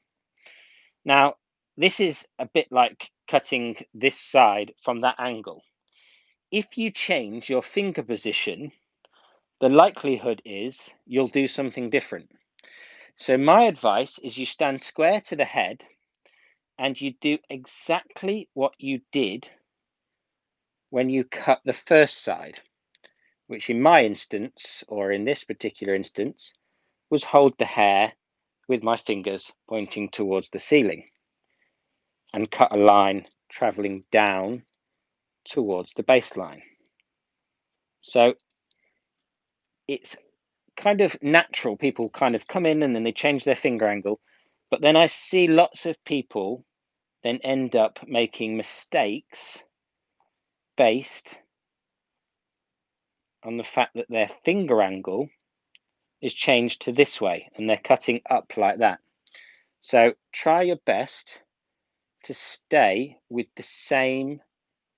Now, this is a bit like cutting this side from that angle. If you change your finger position, the likelihood is you'll do something different. So my advice is you stand square to the head and you do exactly what you did when you cut the first side, which in my instance, or in this particular instance, was hold the hair with my fingers pointing towards the ceiling and cut a line traveling down towards the baseline. So it's kind of natural. People kind of come in and then they change their finger angle. But then I see lots of people then end up making mistakes based on the fact that their finger angle is changed to this way and they're cutting up like that. So try your best to stay with the same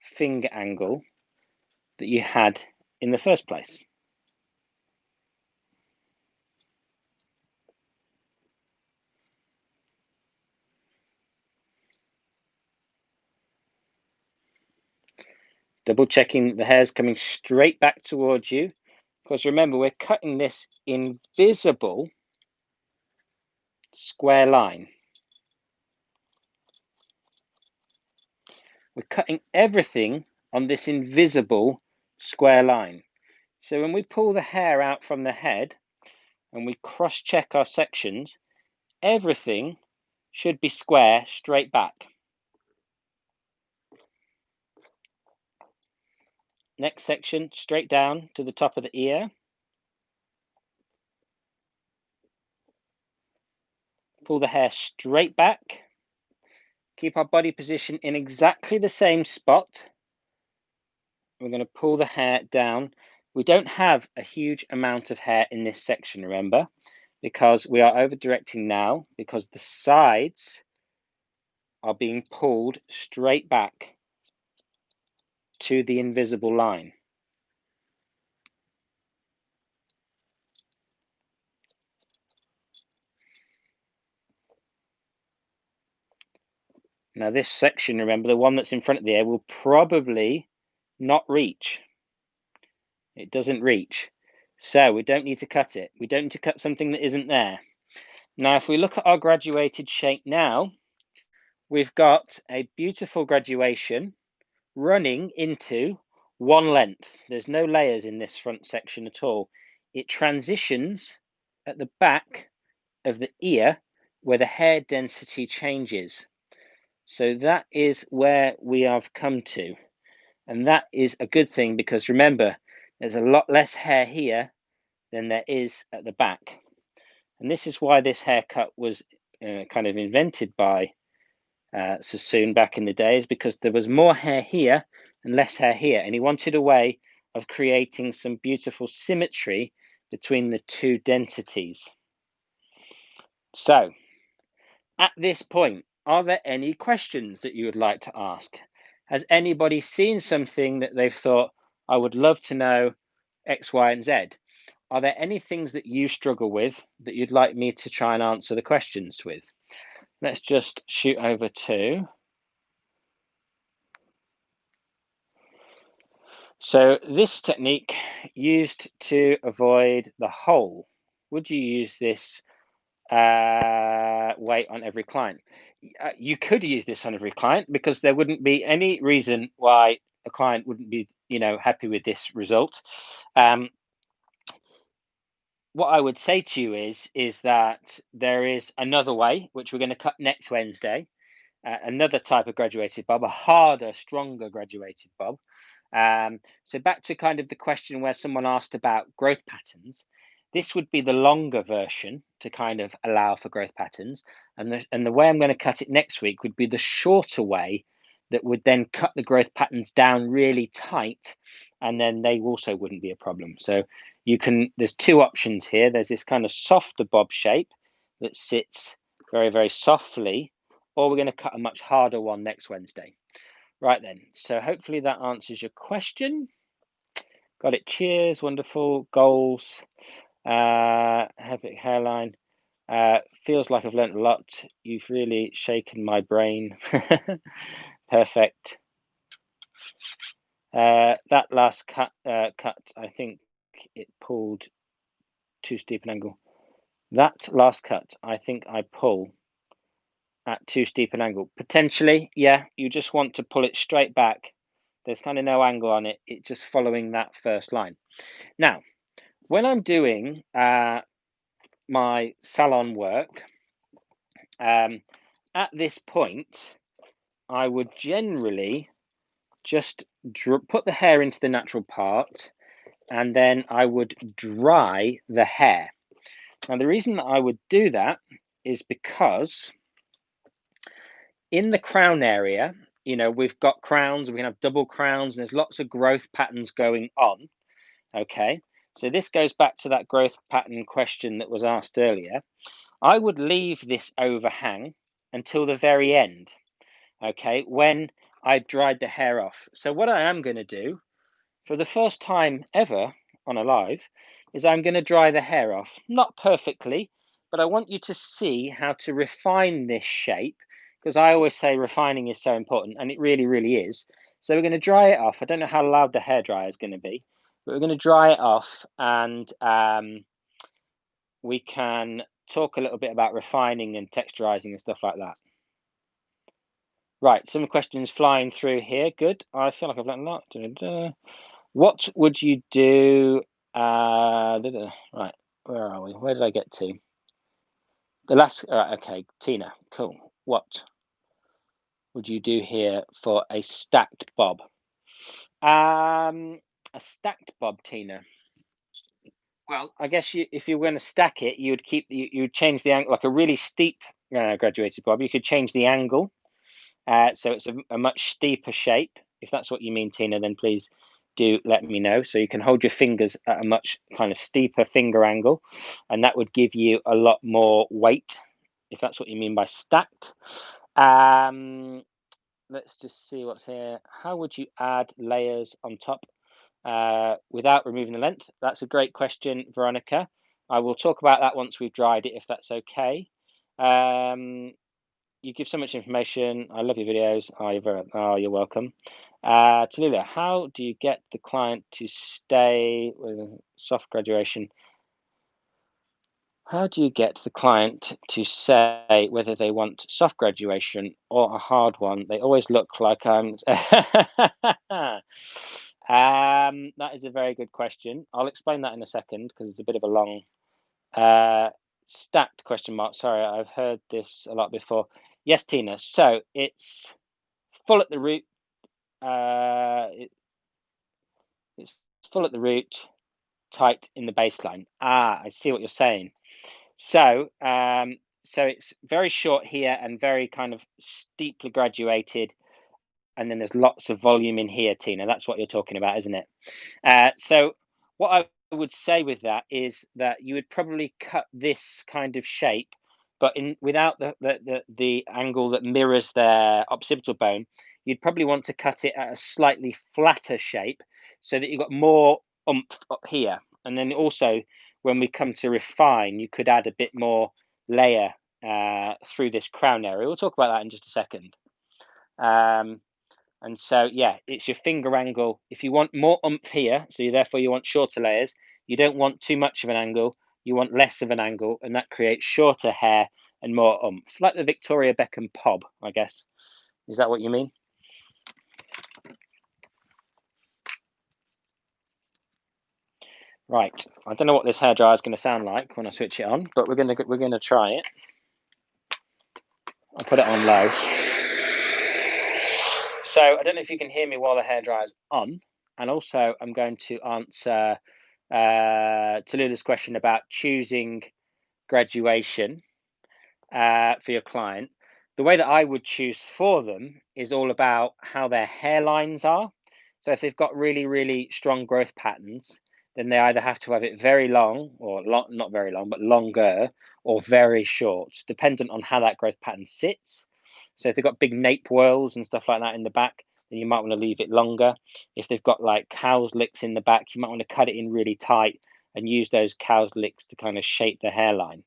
finger angle that you had in the first place. Double checking the hair's coming straight back towards you, because remember, we're cutting this invisible square line. We're cutting everything on this invisible square line. So when we pull the hair out from the head and we cross-check our sections, everything should be square straight back. Next section, straight down to the top of the ear. Pull the hair straight back. Keep our body position in exactly the same spot. We're going to pull the hair down. We don't have a huge amount of hair in this section, remember, because we are over directing now, because the sides are being pulled straight back to the invisible line. Now this section, remember, the one that's in front of the ear, will probably not reach. It doesn't reach. So we don't need to cut it. We don't need to cut something that isn't there. Now, if we look at our graduated shape now, we've got a beautiful graduation running into one length. There's no layers in this front section at all. It transitions at the back of the ear where the hair density changes. So that is where we have come to. And that is a good thing, because remember, there's a lot less hair here than there is at the back. And this is why this haircut was kind of invented by Sassoon back in the days, because there was more hair here and less hair here. And he wanted a way of creating some beautiful symmetry between the two densities. So at this point, are there any questions that you would like to ask? Has anybody seen something that they've thought, I would love to know X, Y, and Z? Are there any things that you struggle with that you'd like me to try and answer the questions with? Let's just shoot over to. So this technique used to avoid the hole. Would you use this weight on every client? You could use this on every client, because there wouldn't be any reason why a client wouldn't be, happy with this result. What I would say to you is that there is another way, which we're going to cut next Wednesday, another type of graduated bob, a harder, stronger graduated bob. So back to kind of the question where someone asked about growth patterns. This would be the longer version to kind of allow for growth patterns. And the way I'm going to cut it next week would be the shorter way, that would then cut the growth patterns down really tight, and then they also wouldn't be a problem. So there's two options here. There's this kind of softer bob shape that sits very, very softly, or we're going to cut a much harder one next Wednesday. Right then, so hopefully that answers your question. Got it, cheers, wonderful. Goals, heavy hairline. Feels like I've learnt a lot. You've really shaken my brain. Perfect. That last cut, I think it pulled too steep an angle. That last cut, I think I pull at too steep an angle. Potentially, yeah, you just want to pull it straight back. There's kind of no angle on it. It's just following that first line. Now, when I'm doing my salon work, at this point, I would generally just put the hair into the natural part, and then I would dry the hair. Now, the reason that I would do that is because in the crown area, we've got crowns, we can have double crowns, and there's lots of growth patterns going on. Okay, so this goes back to that growth pattern question that was asked earlier. I would leave this overhang until the very end, okay, when I dried the hair off. So what I am going to do for the first time ever on a live is I'm going to dry the hair off. Not perfectly, but I want you to see how to refine this shape because I always say refining is so important, and it really, really is. So we're going to dry it off. I don't know how loud the hairdryer is going to be, but we're going to dry it off, and we can talk a little bit about refining and texturizing and stuff like that. Right, some questions flying through here. Good. I feel like I've learned a lot. What would you do? Right, where are we? Where did I get to? The last. Okay, Tina. Cool. What would you do here for a stacked bob? A stacked bob, Tina. Well, I guess if you were going to stack it, you would change the angle, like a really steep graduated bob. You could change the angle, so it's a much steeper shape. If that's what you mean, Tina, then please do let me know. So you can hold your fingers at a much kind of steeper finger angle, and that would give you a lot more weight, if that's what you mean by stacked. Let's just see what's here. How would you add layers on top without removing the length? That's a great question, Veronica. I will talk about that once we've dried it, if that's okay. You give so much information. I love your videos. You're welcome. Tallulah, how do you get the client to stay with a soft graduation? How do you get the client to say whether they want soft graduation or a hard one? They always look like I'm. That is a very good question. I'll explain that in a second because it's a bit of a long stacked question mark. Sorry, I've heard this a lot before. Yes, Tina. So it's full at the root. It's full at the root, tight in the baseline. I see what you're saying. So, so it's very short here and very kind of steeply graduated, and then there's lots of volume in here, Tina. That's what you're talking about, isn't it? So what I would say with that is that you would probably cut this kind of shape, but without the angle that mirrors their occipital bone. You'd probably want to cut it at a slightly flatter shape so that you've got more oomph up here. And then also, when we come to refine, you could add a bit more layer through this crown area. We'll talk about that in just a second. And so, yeah, it's your finger angle. If you want more oomph here, so therefore you want shorter layers, you don't want too much of an angle, you want less of an angle, and that creates shorter hair and more oomph, like the Victoria Beckham pob, I guess. Is that what you mean? Right. I don't know what this hairdryer is going to sound like when I switch it on, but we're going to try it. I'll put it on low. So I don't know if you can hear me while the hairdryer is on, and also I'm going to answer Tallulah's question about choosing graduation for your client. The way that I would choose for them is all about how their hairlines are. So if they've got really, really strong growth patterns, then they either have to have it very long or not very long, but longer, or very short, dependent on how that growth pattern sits. So if they've got big nape whorls and stuff like that in the back, then you might want to leave it longer. If they've got like cow's licks in the back, you might want to cut it in really tight and use those cow's licks to kind of shape the hairline.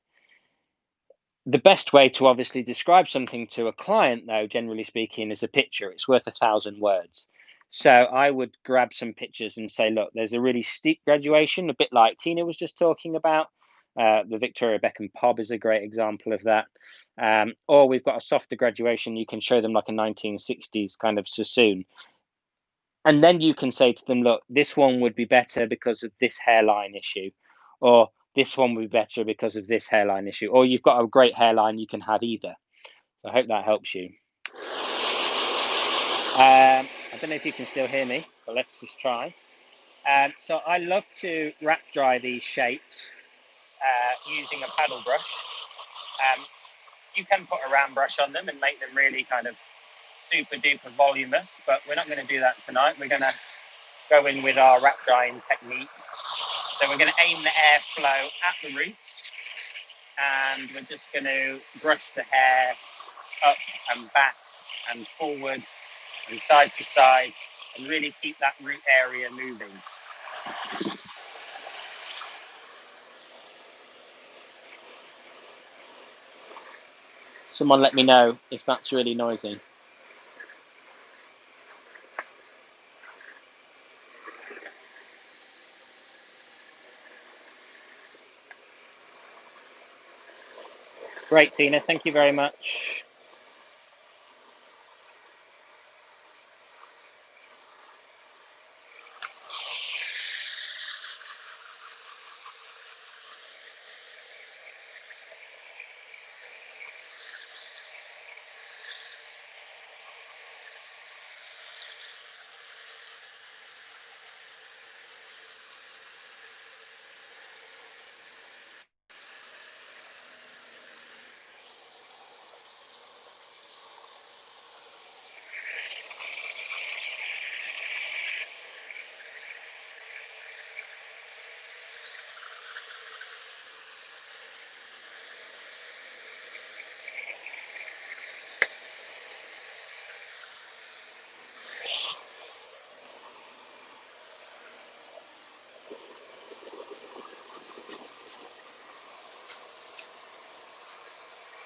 The best way to obviously describe something to a client, though, generally speaking, is a picture. It's worth 1,000 words. So I would grab some pictures and say, look, there's a really steep graduation, a bit like Tina was just talking about. The Victoria Beckham pob is a great example of that. Or we've got a softer graduation. You can show them like a 1960s kind of sassoon. And then you can say to them, look, this one would be better because of this hairline issue. Or this one would be better because of this hairline issue. Or you've got a great hairline, you can have either. So I hope that helps you. I don't know if you can still hear me, but let's just try. So I love to wrap dry these shapes using a paddle brush. You can put a round brush on them and make them really kind of super duper voluminous, but we're not going to do that tonight. We're going to go in with our wrap drying technique. So we're going to aim the airflow at the roots, and we're just going to brush the hair up and back and forward and side to side and really keep that root area moving. Someone let me know if that's really noisy. Great, Tina. Thank you very much.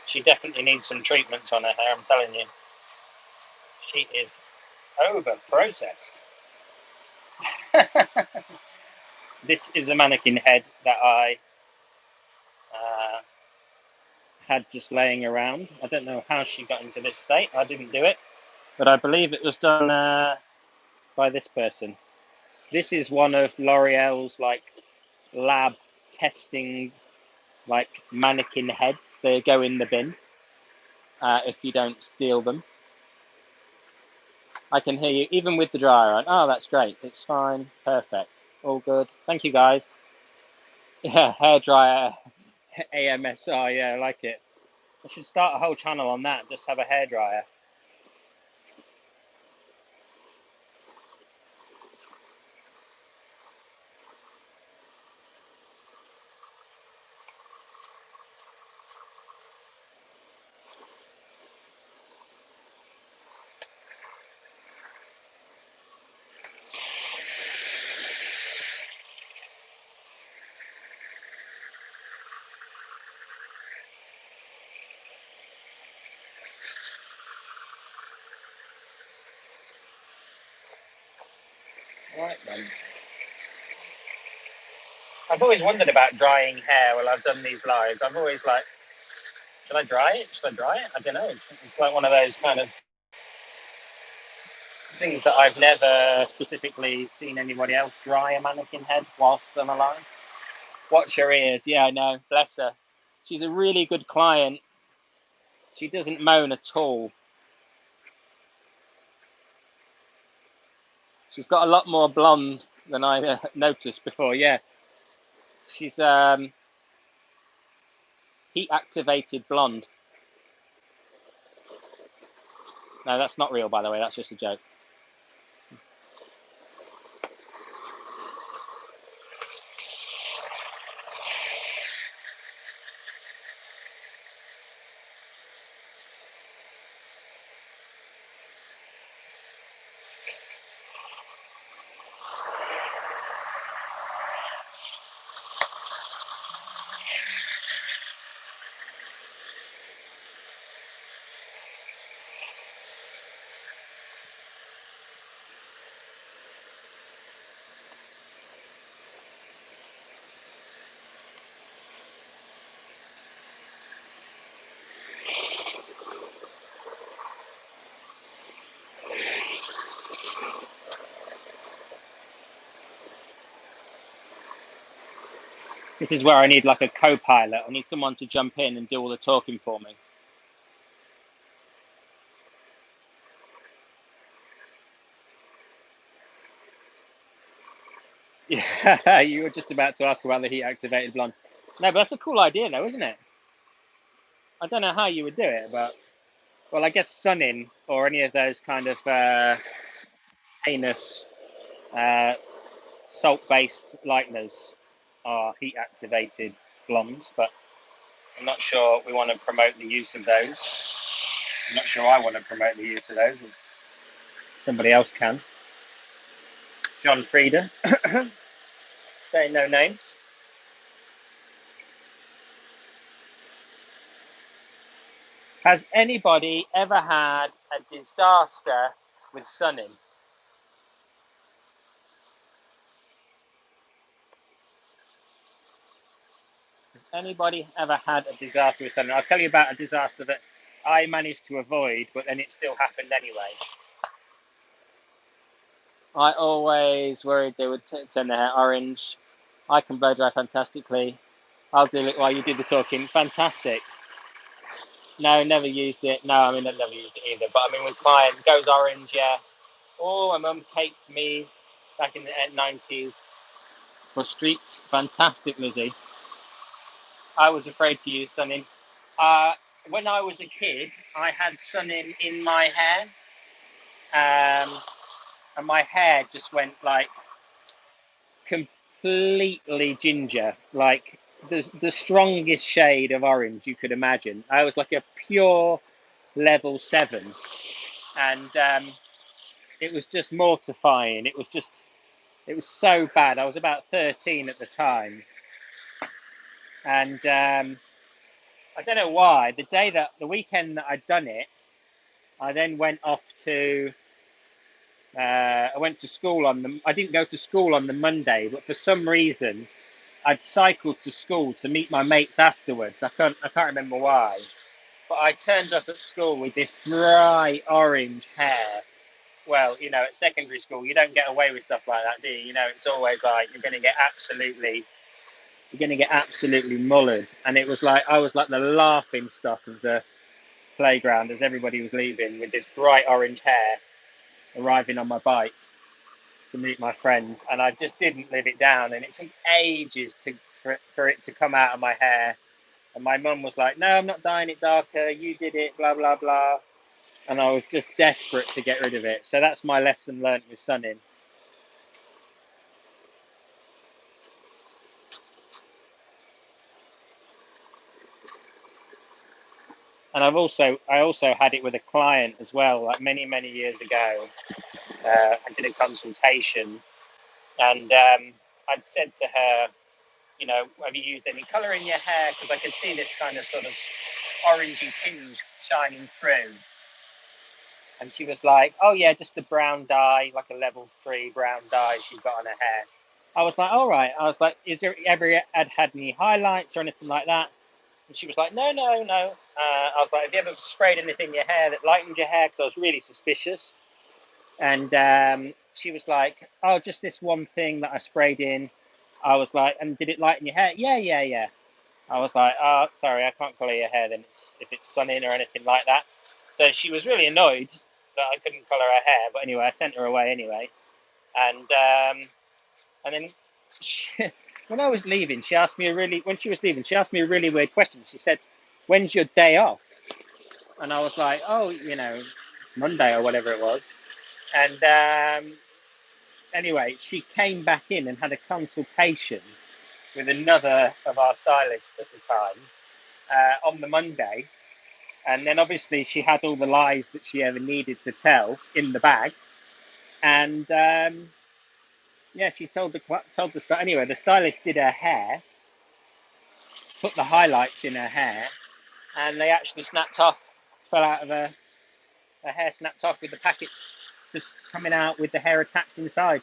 She definitely needs some treatments on her hair, I'm telling you. She is over-processed. This is a mannequin head that I had just laying around. I don't know how she got into this state. I didn't do it, but I believe it was done by this person. This is one of L'Oreal's like lab testing like mannequin heads. They go in the bin if you don't steal them. I can hear you even with the dryer on. Oh, that's great. It's fine. Perfect. All good. Thank you, guys. Yeah, hairdryer, AMSR. Yeah, I like it. I should start a whole channel on that. Just have a hairdryer. Right then. I've always wondered about drying hair while I've done these lives. I've always like, should I dry it? Should I dry it? I don't know. It's like one of those kind of things that I've never specifically seen anybody else dry a mannequin head whilst I'm alive. Watch her ears. Yeah, I know. Bless her. She's a really good client. She doesn't moan at all. She's got a lot more blonde than I noticed before. Yeah, she's heat activated blonde. No, that's not real, by the way. That's just a joke. This is where I need like a co-pilot. I need someone to jump in and do all the talking for me. Yeah, you were just about to ask about the heat activated blonde. No, but that's a cool idea though, isn't it? I don't know how you would do it, but well, I guess sunning or any of those kind of heinous salt-based lighteners are heat activated blondes, but I'm not sure we want to promote the use of those. I'm not sure I want to promote the use of those. Somebody else can. John Frieda. Say no names. Has anybody ever had a disaster with sunning? Has anybody ever had a disaster with sunning? I'll tell you about a disaster that I managed to avoid, but then it still happened anyway. I always worried they would turn their hair orange. I can blow dry fantastically. I'll do it while you do the talking. Fantastic. No, never used it. No, I mean, I've never used it either. But I mean, with clients, goes orange, yeah. Oh, my mum caked me back in the 90s for streets. Fantastic, Lizzie. I was afraid to use sunning. Uh, when I was a kid, I had sunning in my hair. And my hair just went like completely ginger, like the strongest shade of orange you could imagine. I was like a pure level 7, and it was just mortifying. It was so bad. I was about 13 at the time, and I don't know why. The weekend that I'd done it, I then went off to. I went to school on the. I didn't go to school on the Monday, but for some reason, I'd cycled to school to meet my mates afterwards. I can't remember why, but I turned up at school with this bright orange hair. Well, at secondary school, you don't get away with stuff like that, do you? It's always like you're going to get absolutely mullered. And it was like I was like the laughing stock of the playground as everybody was leaving with this bright orange hair, arriving on my bike to meet my friends, and I just didn't live it down, and it took ages for it to come out of my hair. And my mum was like, "No, I'm not dyeing it darker. You did it, blah blah blah." And I was just desperate to get rid of it. So that's my lesson learned with sunning. And I also had it with a client as well, like many years ago. I did a consultation, and I'd said to her, have you used any colour in your hair? Because I could see this kind of sort of orangey tinge shining through. And she was like, oh, yeah, just a brown dye, like a level 3 brown dye she's got on her hair. I was like, all right. I was like, is there ever had any highlights or anything like that? And she was like, no, no, no. I was like, have you ever sprayed anything in your hair that lightened your hair? Because I was really suspicious. And she was like, oh, just this one thing that I sprayed in. I was like, and did it lighten your hair? Yeah, yeah, yeah. I was like, oh, sorry, I can't colour your hair then if it's sunning or anything like that. So she was really annoyed that I couldn't colour her hair. But anyway, I sent her away anyway. And then she, when I was leaving, when she was leaving, she asked me a really weird question. She said, when's your day off? And I was like, oh, Monday or whatever it was. And anyway, she came back in and had a consultation with another of our stylists at the time on the Monday. And then obviously she had all the lies that she ever needed to tell in the bag. And yeah, she told the anyway. The stylist did her hair, put the highlights in her hair, and they actually snapped off, fell out of her. Her hair snapped off with the packets just coming out with the hair attached inside.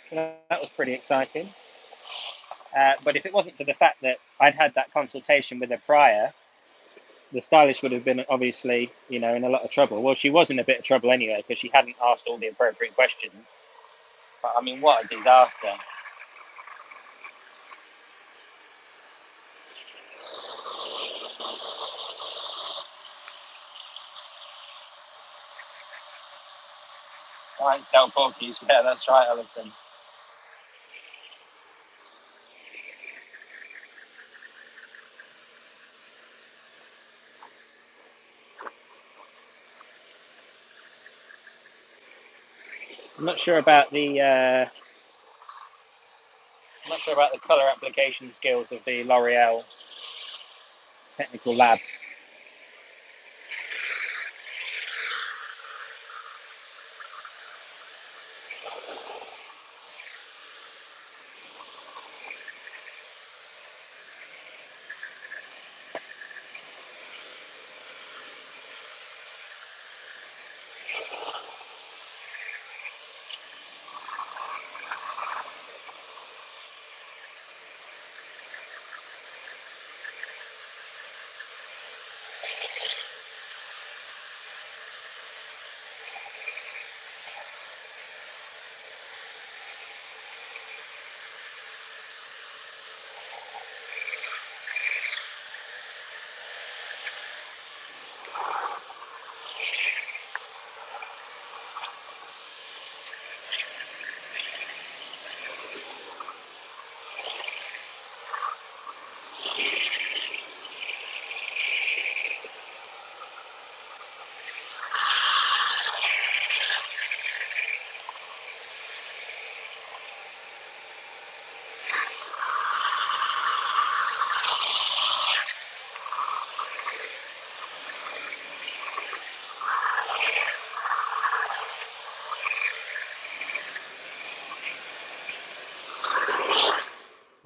So that was pretty exciting. But if it wasn't for the fact that I'd had that consultation with her prior, the stylist would have been obviously, in a lot of trouble. Well, she was in a bit of trouble anyway because she hadn't asked all the appropriate questions. But I mean, what a disaster! Right, tell porkies. Yeah, that's right, Alison. I'm not sure about the colour application skills of the L'Oreal technical lab.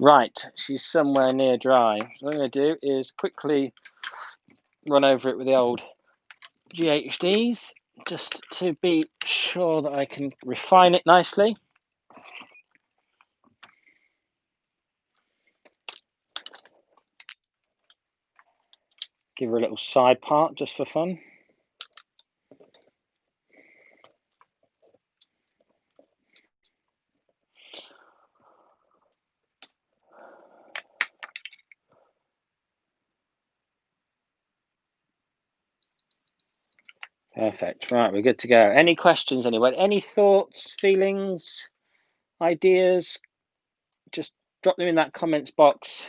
Right, she's somewhere near dry. So what I'm going to do is quickly run over it with the old GHDs just to be sure that I can refine it nicely. Give her a little side part just for fun. Perfect. Right, we're good to go. Any questions anyway? Any thoughts, feelings, ideas? Just drop them in that comments box.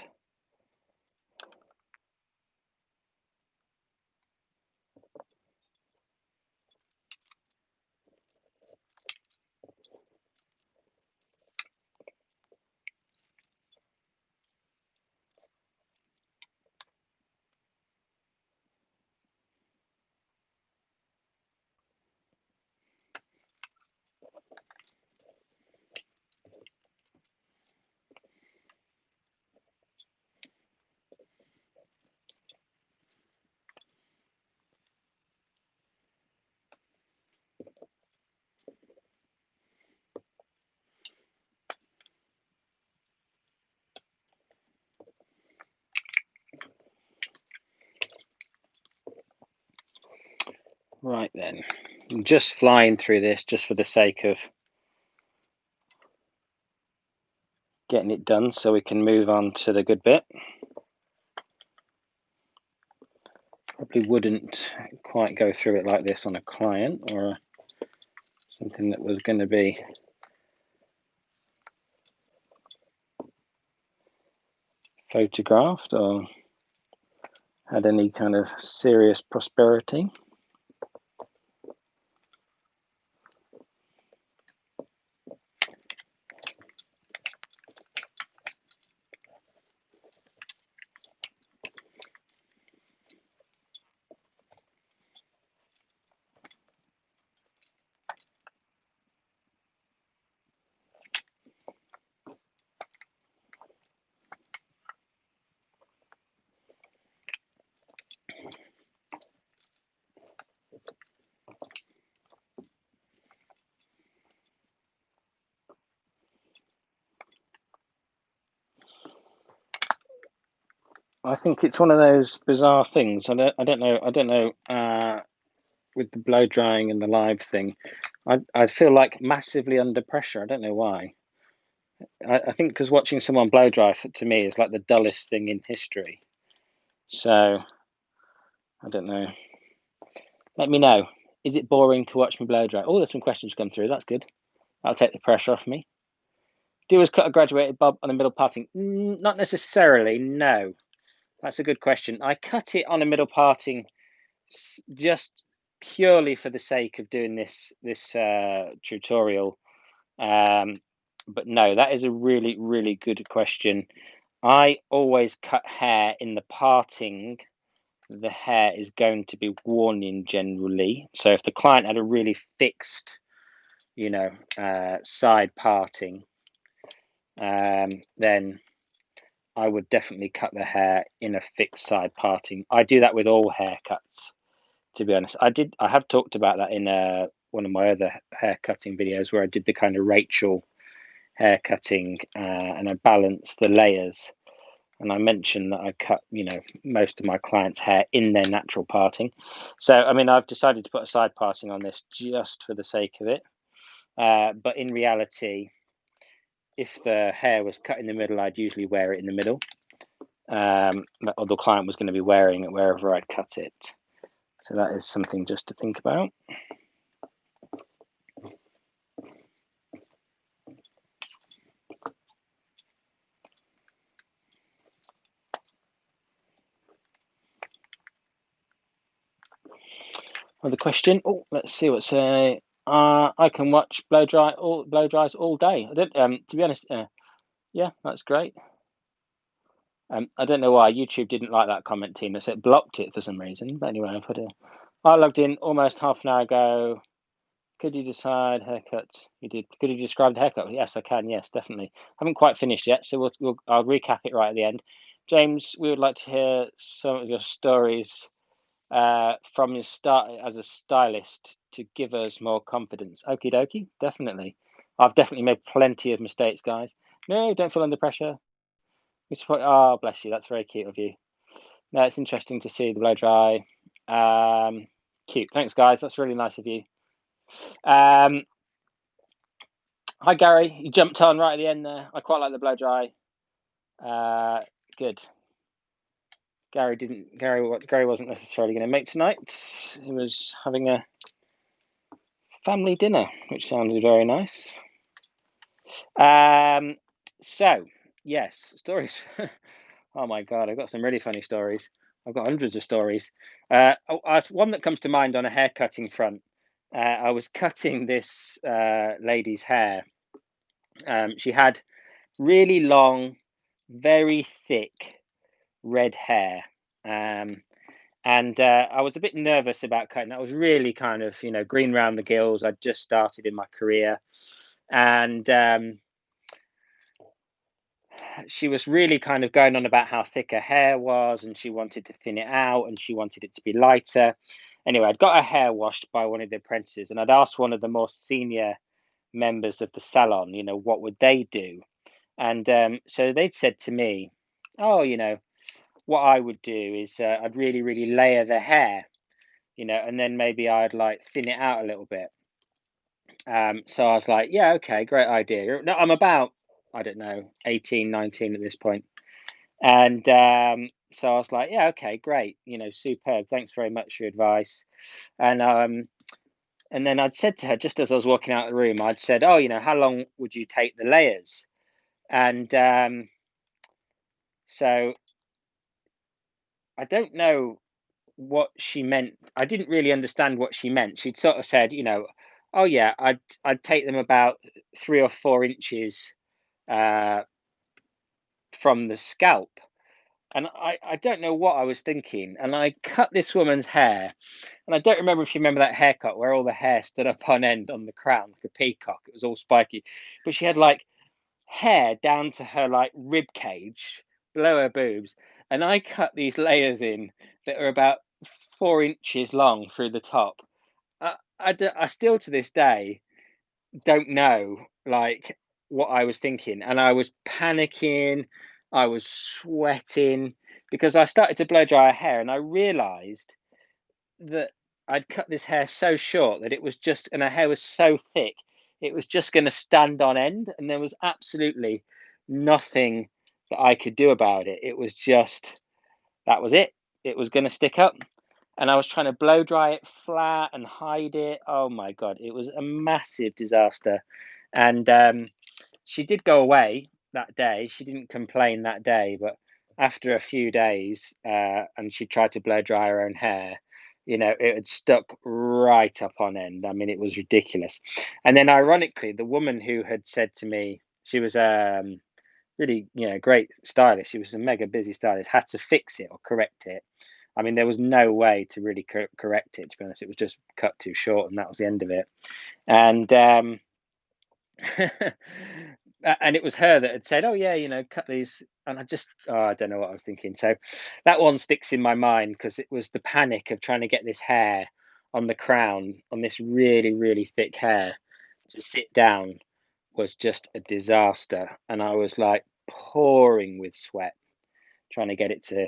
Right then, I'm just flying through this just for the sake of getting it done so we can move on to the good bit. Probably wouldn't quite go through it like this on a client or something that was going to be photographed or had any kind of serious prosperity. I think it's one of those bizarre things. I don't know. With the blow drying and the live thing, I feel like massively under pressure. I don't know why. I think because watching someone blow dry to me is like the dullest thing in history. So I don't know. Let me know. Is it boring to watch me blow dry? Oh, there's some questions come through. That's good. That'll take the pressure off me. Do us cut a graduated bob on the middle parting? Not necessarily. No. That's a good question. I cut it on a middle parting just purely for the sake of doing this tutorial. But no, that is a really, really good question. I always cut hair in the parting. The hair is going to be worn in generally. So if the client had a really fixed, side parting, then I would definitely cut the hair in a fixed side parting. I do that with all haircuts, to be honest. I have talked about that in one of my other hair cutting videos where I did the kind of Rachel hair cutting and I balanced the layers. And I mentioned that I cut, most of my clients' hair in their natural parting. So, I mean, I've decided to put a side parting on this just for the sake of it. But in reality, if the hair was cut in the middle, I'd usually wear it in the middle. Or the client was going to be wearing it wherever I'd cut it. So that is something just to think about. Another question. Oh, let's see what's I can watch blow dries all day. I don't. To be honest, yeah, that's great. I don't know why YouTube didn't like that comment, team. It blocked it for some reason. But anyway, I logged in almost half an hour ago. Could you decide haircuts? You did. Could you describe the haircut? Yes, I can. Yes, definitely. Haven't quite finished yet, so I'll recap it right at the end. James, we would like to hear some of your stories from your start as a stylist to give us more confidence. Okie dokie, definitely. I've definitely made plenty of mistakes, guys. No, don't feel under pressure. Oh, bless you. That's very cute of you. No, it's interesting to see the blow dry. Cute. Thanks, guys. That's really nice of you. Hi, Gary. You jumped on right at the end there. I quite like the blow dry. Good. Gary wasn't necessarily going to make tonight. He was having a family dinner, which sounded very nice. So yes, stories. Oh my God, I've got some really funny stories. I've got hundreds of stories. One that comes to mind on a hair cutting front. I was cutting this lady's hair. She had really long, very thick red hair. And I was a bit nervous about cutting. I was really kind of, green round the gills. I'd just started in my career. And she was really kind of going on about how thick her hair was, and she wanted to thin it out, and she wanted it to be lighter. Anyway, I'd got her hair washed by one of the apprentices, and I'd asked one of the more senior members of the salon, what would they do? And so they'd said to me, oh, what I would do is I'd really, really layer the hair, and then maybe I'd like thin it out a little bit. So I was like, yeah, okay, great idea. No, I'm about, I don't know, 18, 19 at this point. And so I was like, yeah, okay, great, superb. Thanks very much for your advice. And then I'd said to her, just as I was walking out of the room, I'd said, oh, how long would you take the layers? And so I don't know what she meant. I didn't really understand what she meant. She'd sort of said, oh yeah, I'd take them about 3 or 4 inches uh, from the scalp. And I don't know what I was thinking. And I cut this woman's hair. And I don't remember if you remember that haircut where all the hair stood up on end on the crown like a peacock. It was all spiky. But she had like hair down to her like rib cage below her boobs. And I cut these layers in that are about 4 inches long through the top. I still to this day don't know like what I was thinking, and I was panicking. I was sweating because I started to blow dry her hair, and I realised that I'd cut this hair so short that it was just, and her hair was so thick, it was just going to stand on end, and there was absolutely nothing that I could do about it. It was just, that was it. It was going to stick up. And I was trying to blow dry it flat and hide it. Oh my God, it was a massive disaster. And she did go away that day. She didn't complain that day, but after a few days, and she tried to blow dry her own hair, it had stuck right up on end. I mean, it was ridiculous. And then, ironically, the woman who had said to me, she was really, great stylist. She was a mega busy stylist. Had to fix it or correct it. I mean, there was no way to really correct it. To be honest, it was just cut too short, and that was the end of it. And and it was her that had said, "Oh yeah, cut these." And I don't know what I was thinking. So that one sticks in my mind because it was the panic of trying to get this hair on the crown on this really, really thick hair to sit down was just a disaster, and I was like pouring with sweat trying to get it to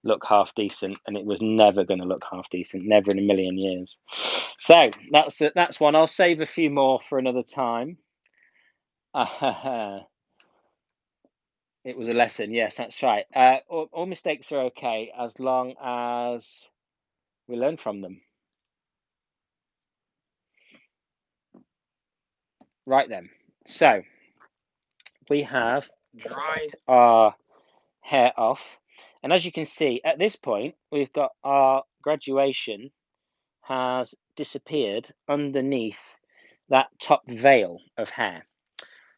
look half decent, and it was never going to look half decent, never in a million years. So that's one. I'll save a few more for another time. It was a lesson. Yes, that's right. All mistakes are okay as long as we learn from them. Right then. So we have dried our hair off. And as you can see, at this point, we've got our graduation has disappeared underneath that top veil of hair.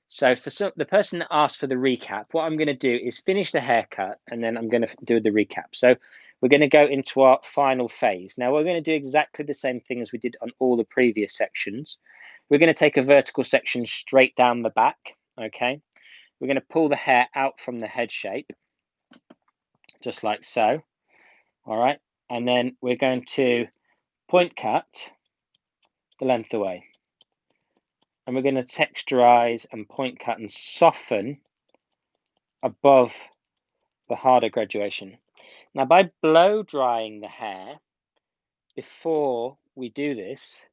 So for the person that asked for the recap, what I'm going to do is finish the haircut and then I'm going to do the recap. So we're going to go into our final phase. Now we're going to do exactly the same thing as we did on all the previous sections. We're going to take a vertical section straight down the back, okay? We're going to pull the hair out from the head shape, just like so, all right? And then we're going to point cut the length away. And we're going to texturize and point cut and soften above the harder graduation. Now, by blow drying the hair before we do this,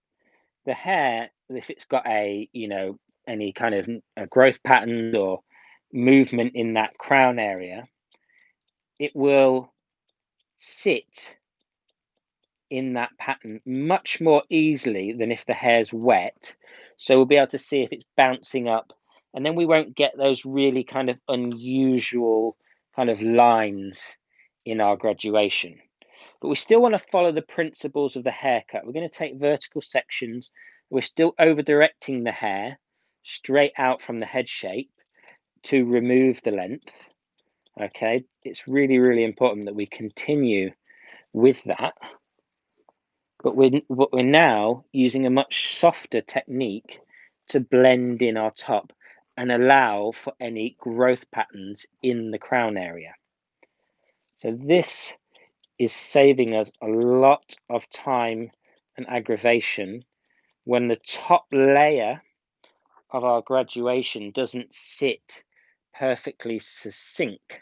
the hair, if it's got a, any kind of growth pattern or movement in that crown area, it will sit in that pattern much more easily than if the hair's wet. So we'll be able to see if it's bouncing up, and then we won't get those really kind of unusual kind of lines in our graduation. But we still want to follow the principles of the haircut. We're going to take vertical sections. We're still over directing the hair straight out from the head shape to remove the length. Okay, it's really, really important that we continue with that. But we're now using a much softer technique to blend in our top and allow for any growth patterns in the crown area. So this is saving us a lot of time and aggravation when the top layer of our graduation doesn't sit perfectly succinct,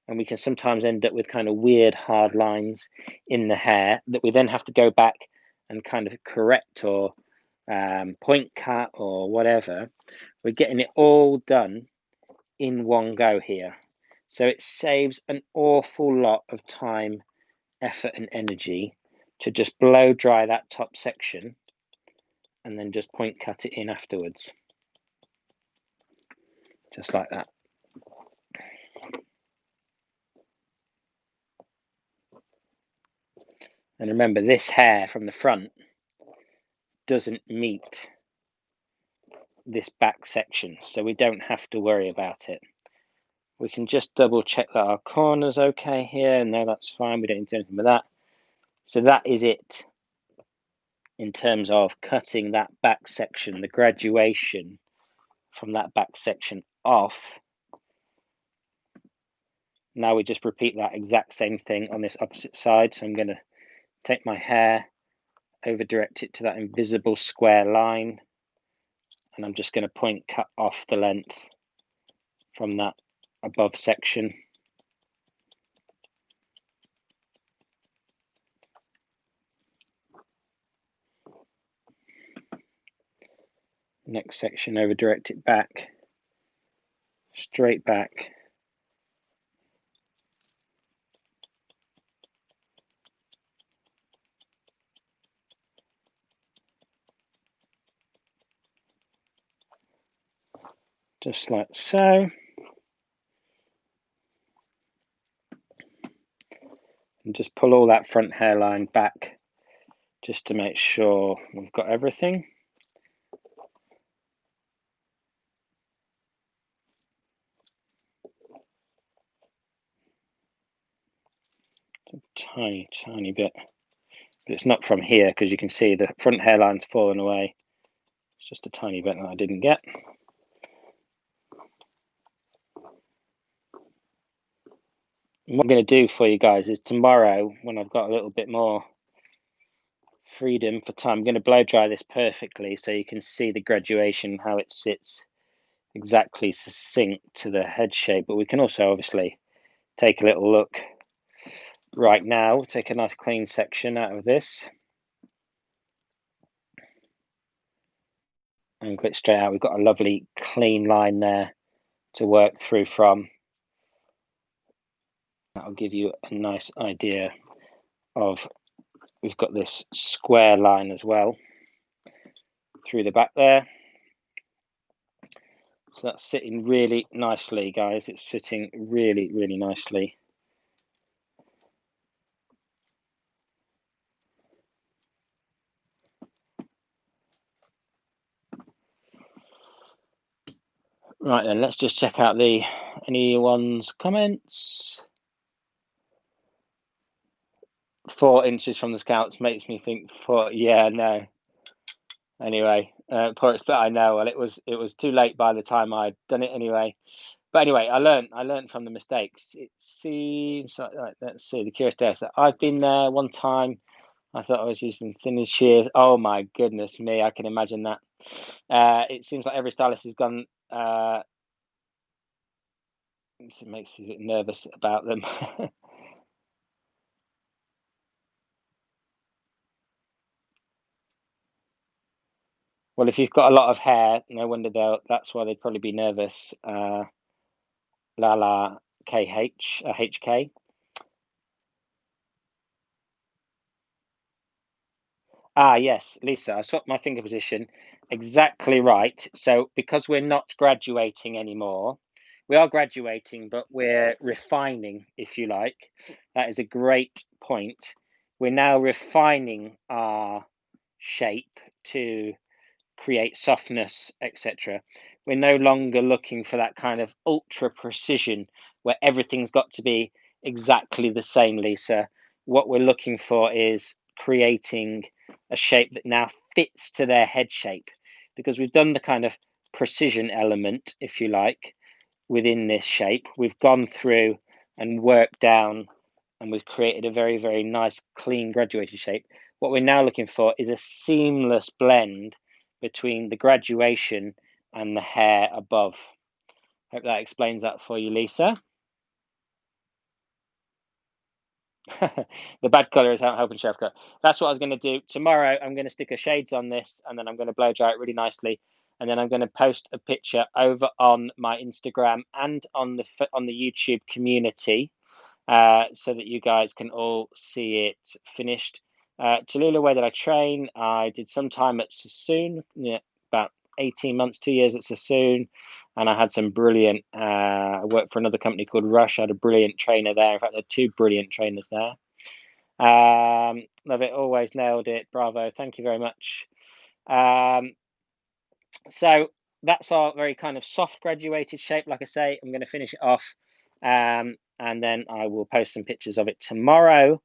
and we can sometimes end up with kind of weird hard lines in the hair that we then have to go back and kind of correct or point cut or whatever. We're getting it all done in one go here, so it saves an awful lot of time, effort and energy to just blow dry that top section and then just point cut it in afterwards, just like that. And remember, this hair from the front doesn't meet this back section, so we don't have to worry about it. We can just double check that our corner's okay here. No, that's fine, we don't need to do anything with that. So that is it in terms of cutting that back section, the graduation from that back section off. Now we just repeat that exact same thing on this opposite side. So I'm going to take my hair, over direct it to that invisible square line, and I'm just going to point cut off the length from that above section. Next section, over direct it back, straight back. Just like so. And just pull all that front hairline back just to make sure we've got everything. A tiny bit. But it's not from here because you can see the front hairline's fallen away. It's just a tiny bit that I didn't get. And what I'm going to do for you guys is tomorrow, when I've got a little bit more freedom for time, I'm going to blow dry this perfectly so you can see the graduation, how it sits exactly succinct to the head shape. But we can also obviously take a little look right now. Take a nice clean section out of this and go straight out. We've got a lovely clean line there to work through from. That'll give you a nice idea of, we've got this square line as well through the back there. So that's sitting really nicely, guys. It's sitting really, really nicely. Right then, let's just check out anyone's comments. 4 inches from the scouts makes me think four. Yeah, no. Anyway, poor but I know. Well, it was too late by the time I'd done it anyway. But anyway, I learned from the mistakes. It seems like, right, let's see, the curious data. I've been there one time. I thought I was using thin as shears. Oh my goodness me, I can imagine that. It seems like every stylist has gone. It makes you nervous about them. Well, if you've got a lot of hair, no wonder that's why they'd probably be nervous. La KH, HK. Ah, yes, Lisa, I swapped my finger position. Exactly right. So, because we're not graduating anymore, we are graduating, but we're refining, if you like. That is a great point. We're now refining our shape to create softness, etc. We're no longer looking for that kind of ultra precision where everything's got to be exactly the same, Lisa. What we're looking for is creating a shape that now fits to their head shape, because we've done the kind of precision element, if you like, within this shape. We've gone through and worked down, and we've created a very, very nice, clean, graduated shape. What we're now looking for is a seamless blend between the graduation and the hair above. Hope that explains that for you, Lisa. The bad colour is out helping chef cut. That's what I was going to do. Tomorrow, I'm going to stick a shades on this, and then I'm going to blow dry it really nicely. And then I'm going to post a picture over on my Instagram and on the YouTube community, so that you guys can all see it finished. Tallulah, where did I train? I did some time at Sassoon, yeah, about 18 months, 2 years at Sassoon. And I had some brilliant, I worked for another company called Rush. I had a brilliant trainer there. In fact, I had two brilliant trainers there. Love it, always nailed it. Bravo, thank you very much. So that's our very kind of soft graduated shape. Like I say, I'm going to finish it off, and then I will post some pictures of it tomorrow.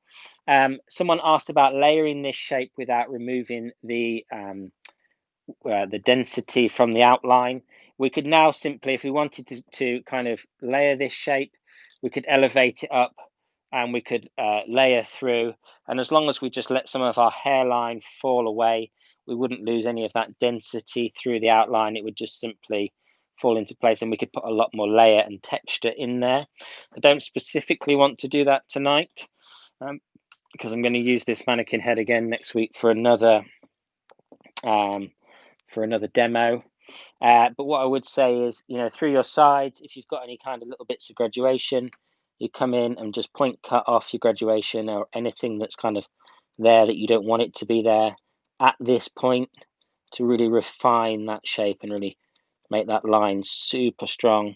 Someone asked about layering this shape without removing the density from the outline. We could now simply, if we wanted to kind of layer this shape, we could elevate it up, and we could layer through. And as long as we just let some of our hairline fall away, we wouldn't lose any of that density through the outline. It would just simply fall into place, and we could put a lot more layer and texture in there. I don't specifically want to do that tonight, because I'm going to use this mannequin head again next week um, for another demo. But what I would say is, through your sides, if you've got any kind of little bits of graduation, you come in and just point cut off your graduation or anything that's kind of there that you don't want it to be there at this point, to really refine that shape and really make that line super strong.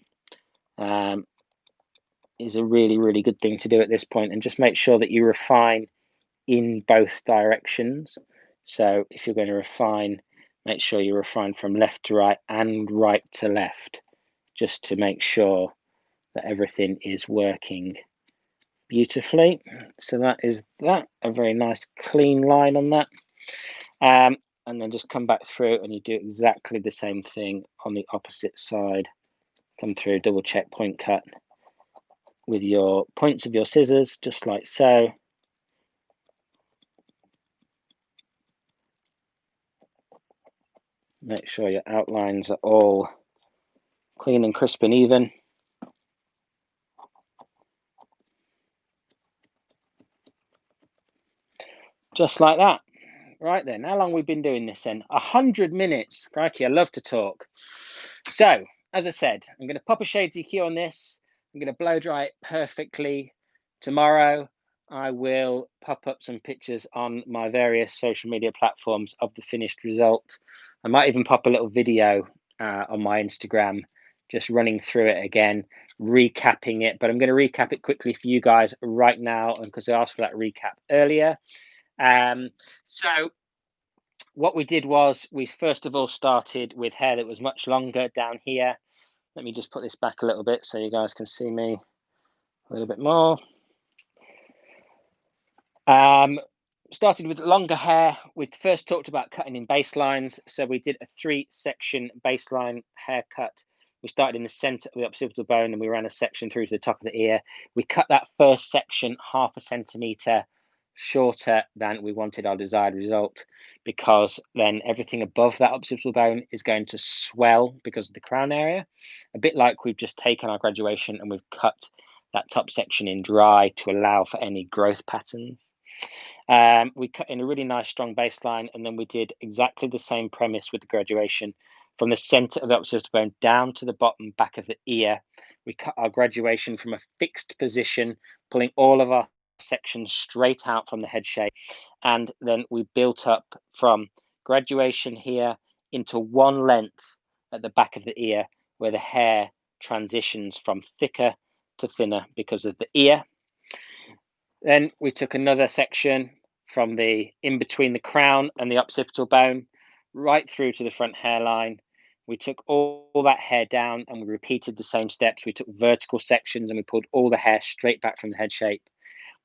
Is a really, really good thing to do at this point, and just make sure that you refine in both directions. So if you're going to refine, make sure you refine from left to right and right to left, just to make sure that everything is working beautifully. So that is that, a very nice clean line on that. And then just come back through and you do exactly the same thing on the opposite side. Come through, double check, point cut with your points of your scissors, just like so. Make sure your outlines are all clean and crisp and even. Just like that. Right then, how long we've been doing this then? 100 minutes. Crikey, I love to talk. So, as I said, I'm going to pop a shades EQ on this. I'm going to blow dry it perfectly. Tomorrow, I will pop up some pictures on my various social media platforms of the finished result. I might even pop a little video on my Instagram, just running through it again, recapping it. But I'm going to recap it quickly for you guys right now, because I asked for that recap earlier. So what we did was, we first of all started with hair that was much longer down here. Let me just put this back a little bit so you guys can see me a little bit more. Started with longer hair. We first talked about cutting in baselines. So we did a 3-section baseline haircut. We started in the center of the occipital bone and we ran a section through to the top of the ear. We cut that first section 0.5 centimeter shorter than we wanted our desired result, because then everything above that occipital bone is going to swell because of the crown area. A bit like we've just taken our graduation and we've cut that top section in dry to allow for any growth patterns. We cut in a really nice strong baseline, and then we did exactly the same premise with the graduation. From the center of the occipital bone down to the bottom back of the ear, we cut our graduation from a fixed position, pulling all of our sections straight out from the head shape. And then we built up from graduation here into one length at the back of the ear, where the hair transitions from thicker to thinner because of the ear. Then we took another section from the in between the crown and the occipital bone right through to the front hairline. We took all that hair down and we repeated the same steps. We took vertical sections and we pulled all the hair straight back from the head shape,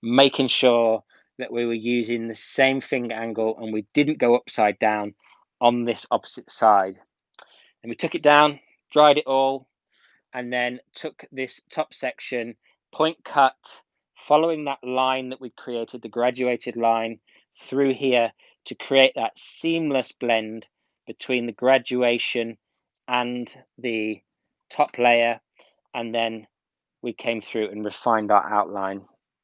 making sure that we were using the same finger angle and we didn't go upside down on this opposite side. And we took it down, dried it all, and then took this top section, point cut, following that line that we created, the graduated line through here, to create that seamless blend between the graduation and the top layer. And then we came through and refined our outline.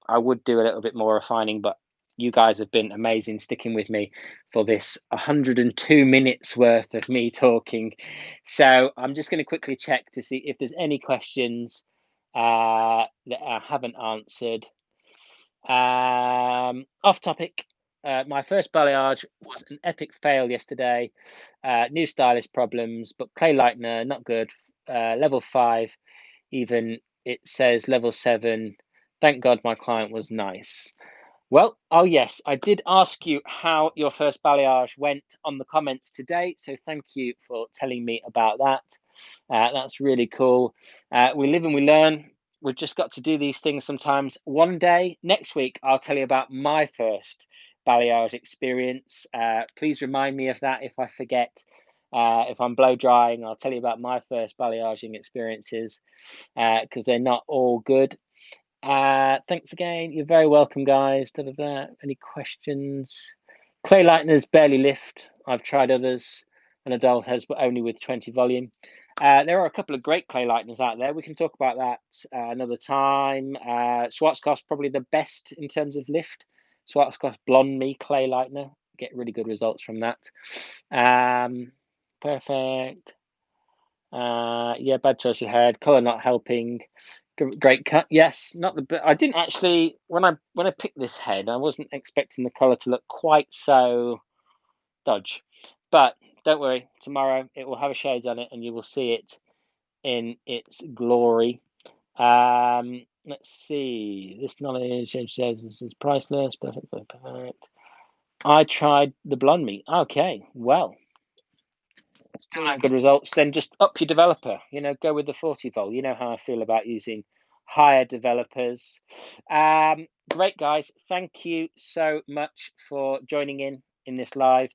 I would do a little bit more refining, but you guys have been amazing sticking with me for this 102 minutes worth of me talking. So I'm just going to quickly check to see if there's any questions that I haven't answered. Off topic, my first balayage was an epic fail yesterday. New stylist problems, but clay lightener, not good. Level 5, even it says level 7. Thank God my client was nice. Well, oh yes, I did ask you how your first balayage went on the comments today, so thank you for telling me about that. That's really cool. We live and we learn. We've just got to do these things sometimes. One day, next week, I'll tell you about my first balayage experience. Please remind me of that if I forget. If I'm blow drying, I'll tell you about my first balayaging experiences, because they're not all good. Thanks again. You're very welcome, guys. Any questions? Clay lighteners barely lift. I've tried others. An adult has, but only with 20 volume. There are a couple of great clay lighteners out there. We can talk about that another time. Schwarzkopf's probably the best in terms of lift. Schwarzkopf Blonde Me clay lightener. Get really good results from that. Perfect. Yeah, bad choice of head. Color not helping. Great cut. Yes, not the. I didn't actually when I picked this head, I wasn't expecting the color to look quite so dodge. But don't worry, tomorrow it will have a shades on it, and you will see it in its glory. Let's see. This knowledge says this is priceless. Perfect. Perfect. I tried the blonde meat. Okay, well. Still no good results, then just up your developer, go with the 40 volt. You know how I feel about using higher developers. Great, guys. Thank you so much for joining in this live.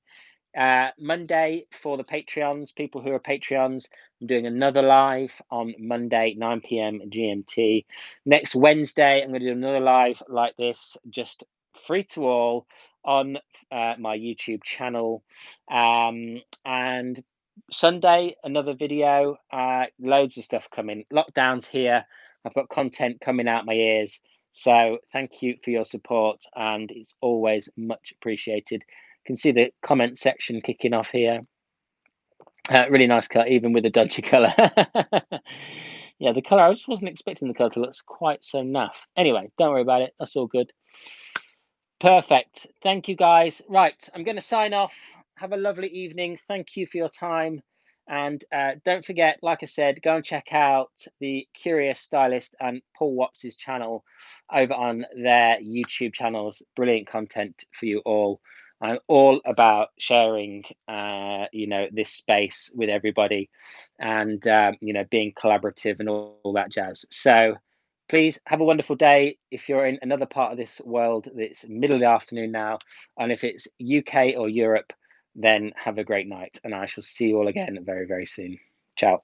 Monday for the Patreons, people who are Patreons, I'm doing another live on Monday, 9 p.m. GMT. Next Wednesday, I'm going to do another live like this, just free to all on my YouTube channel. And Sunday, another video. Loads of stuff coming. Lockdown's here. I've got content coming out my ears. So thank you for your support, and it's always much appreciated. You can see the comment section kicking off here. Really nice cut, even with a dodgy colour. Yeah, the colour, I just wasn't expecting the colour to look quite so naff. Anyway, don't worry about it. That's all good. Perfect. Thank you, guys. Right, I'm going to sign off. Have a lovely evening. Thank you for your time. And don't forget, like I said, go and check out the Curious Stylist and Paul Watts' channel over on their YouTube channels. Brilliant content for you all. I'm all about sharing, this space with everybody, and being collaborative and all that jazz. So please have a wonderful day. If you're in another part of this world, it's middle of the afternoon now, and if it's UK or Europe, then have a great night, and I shall see you all again very, very soon. Ciao.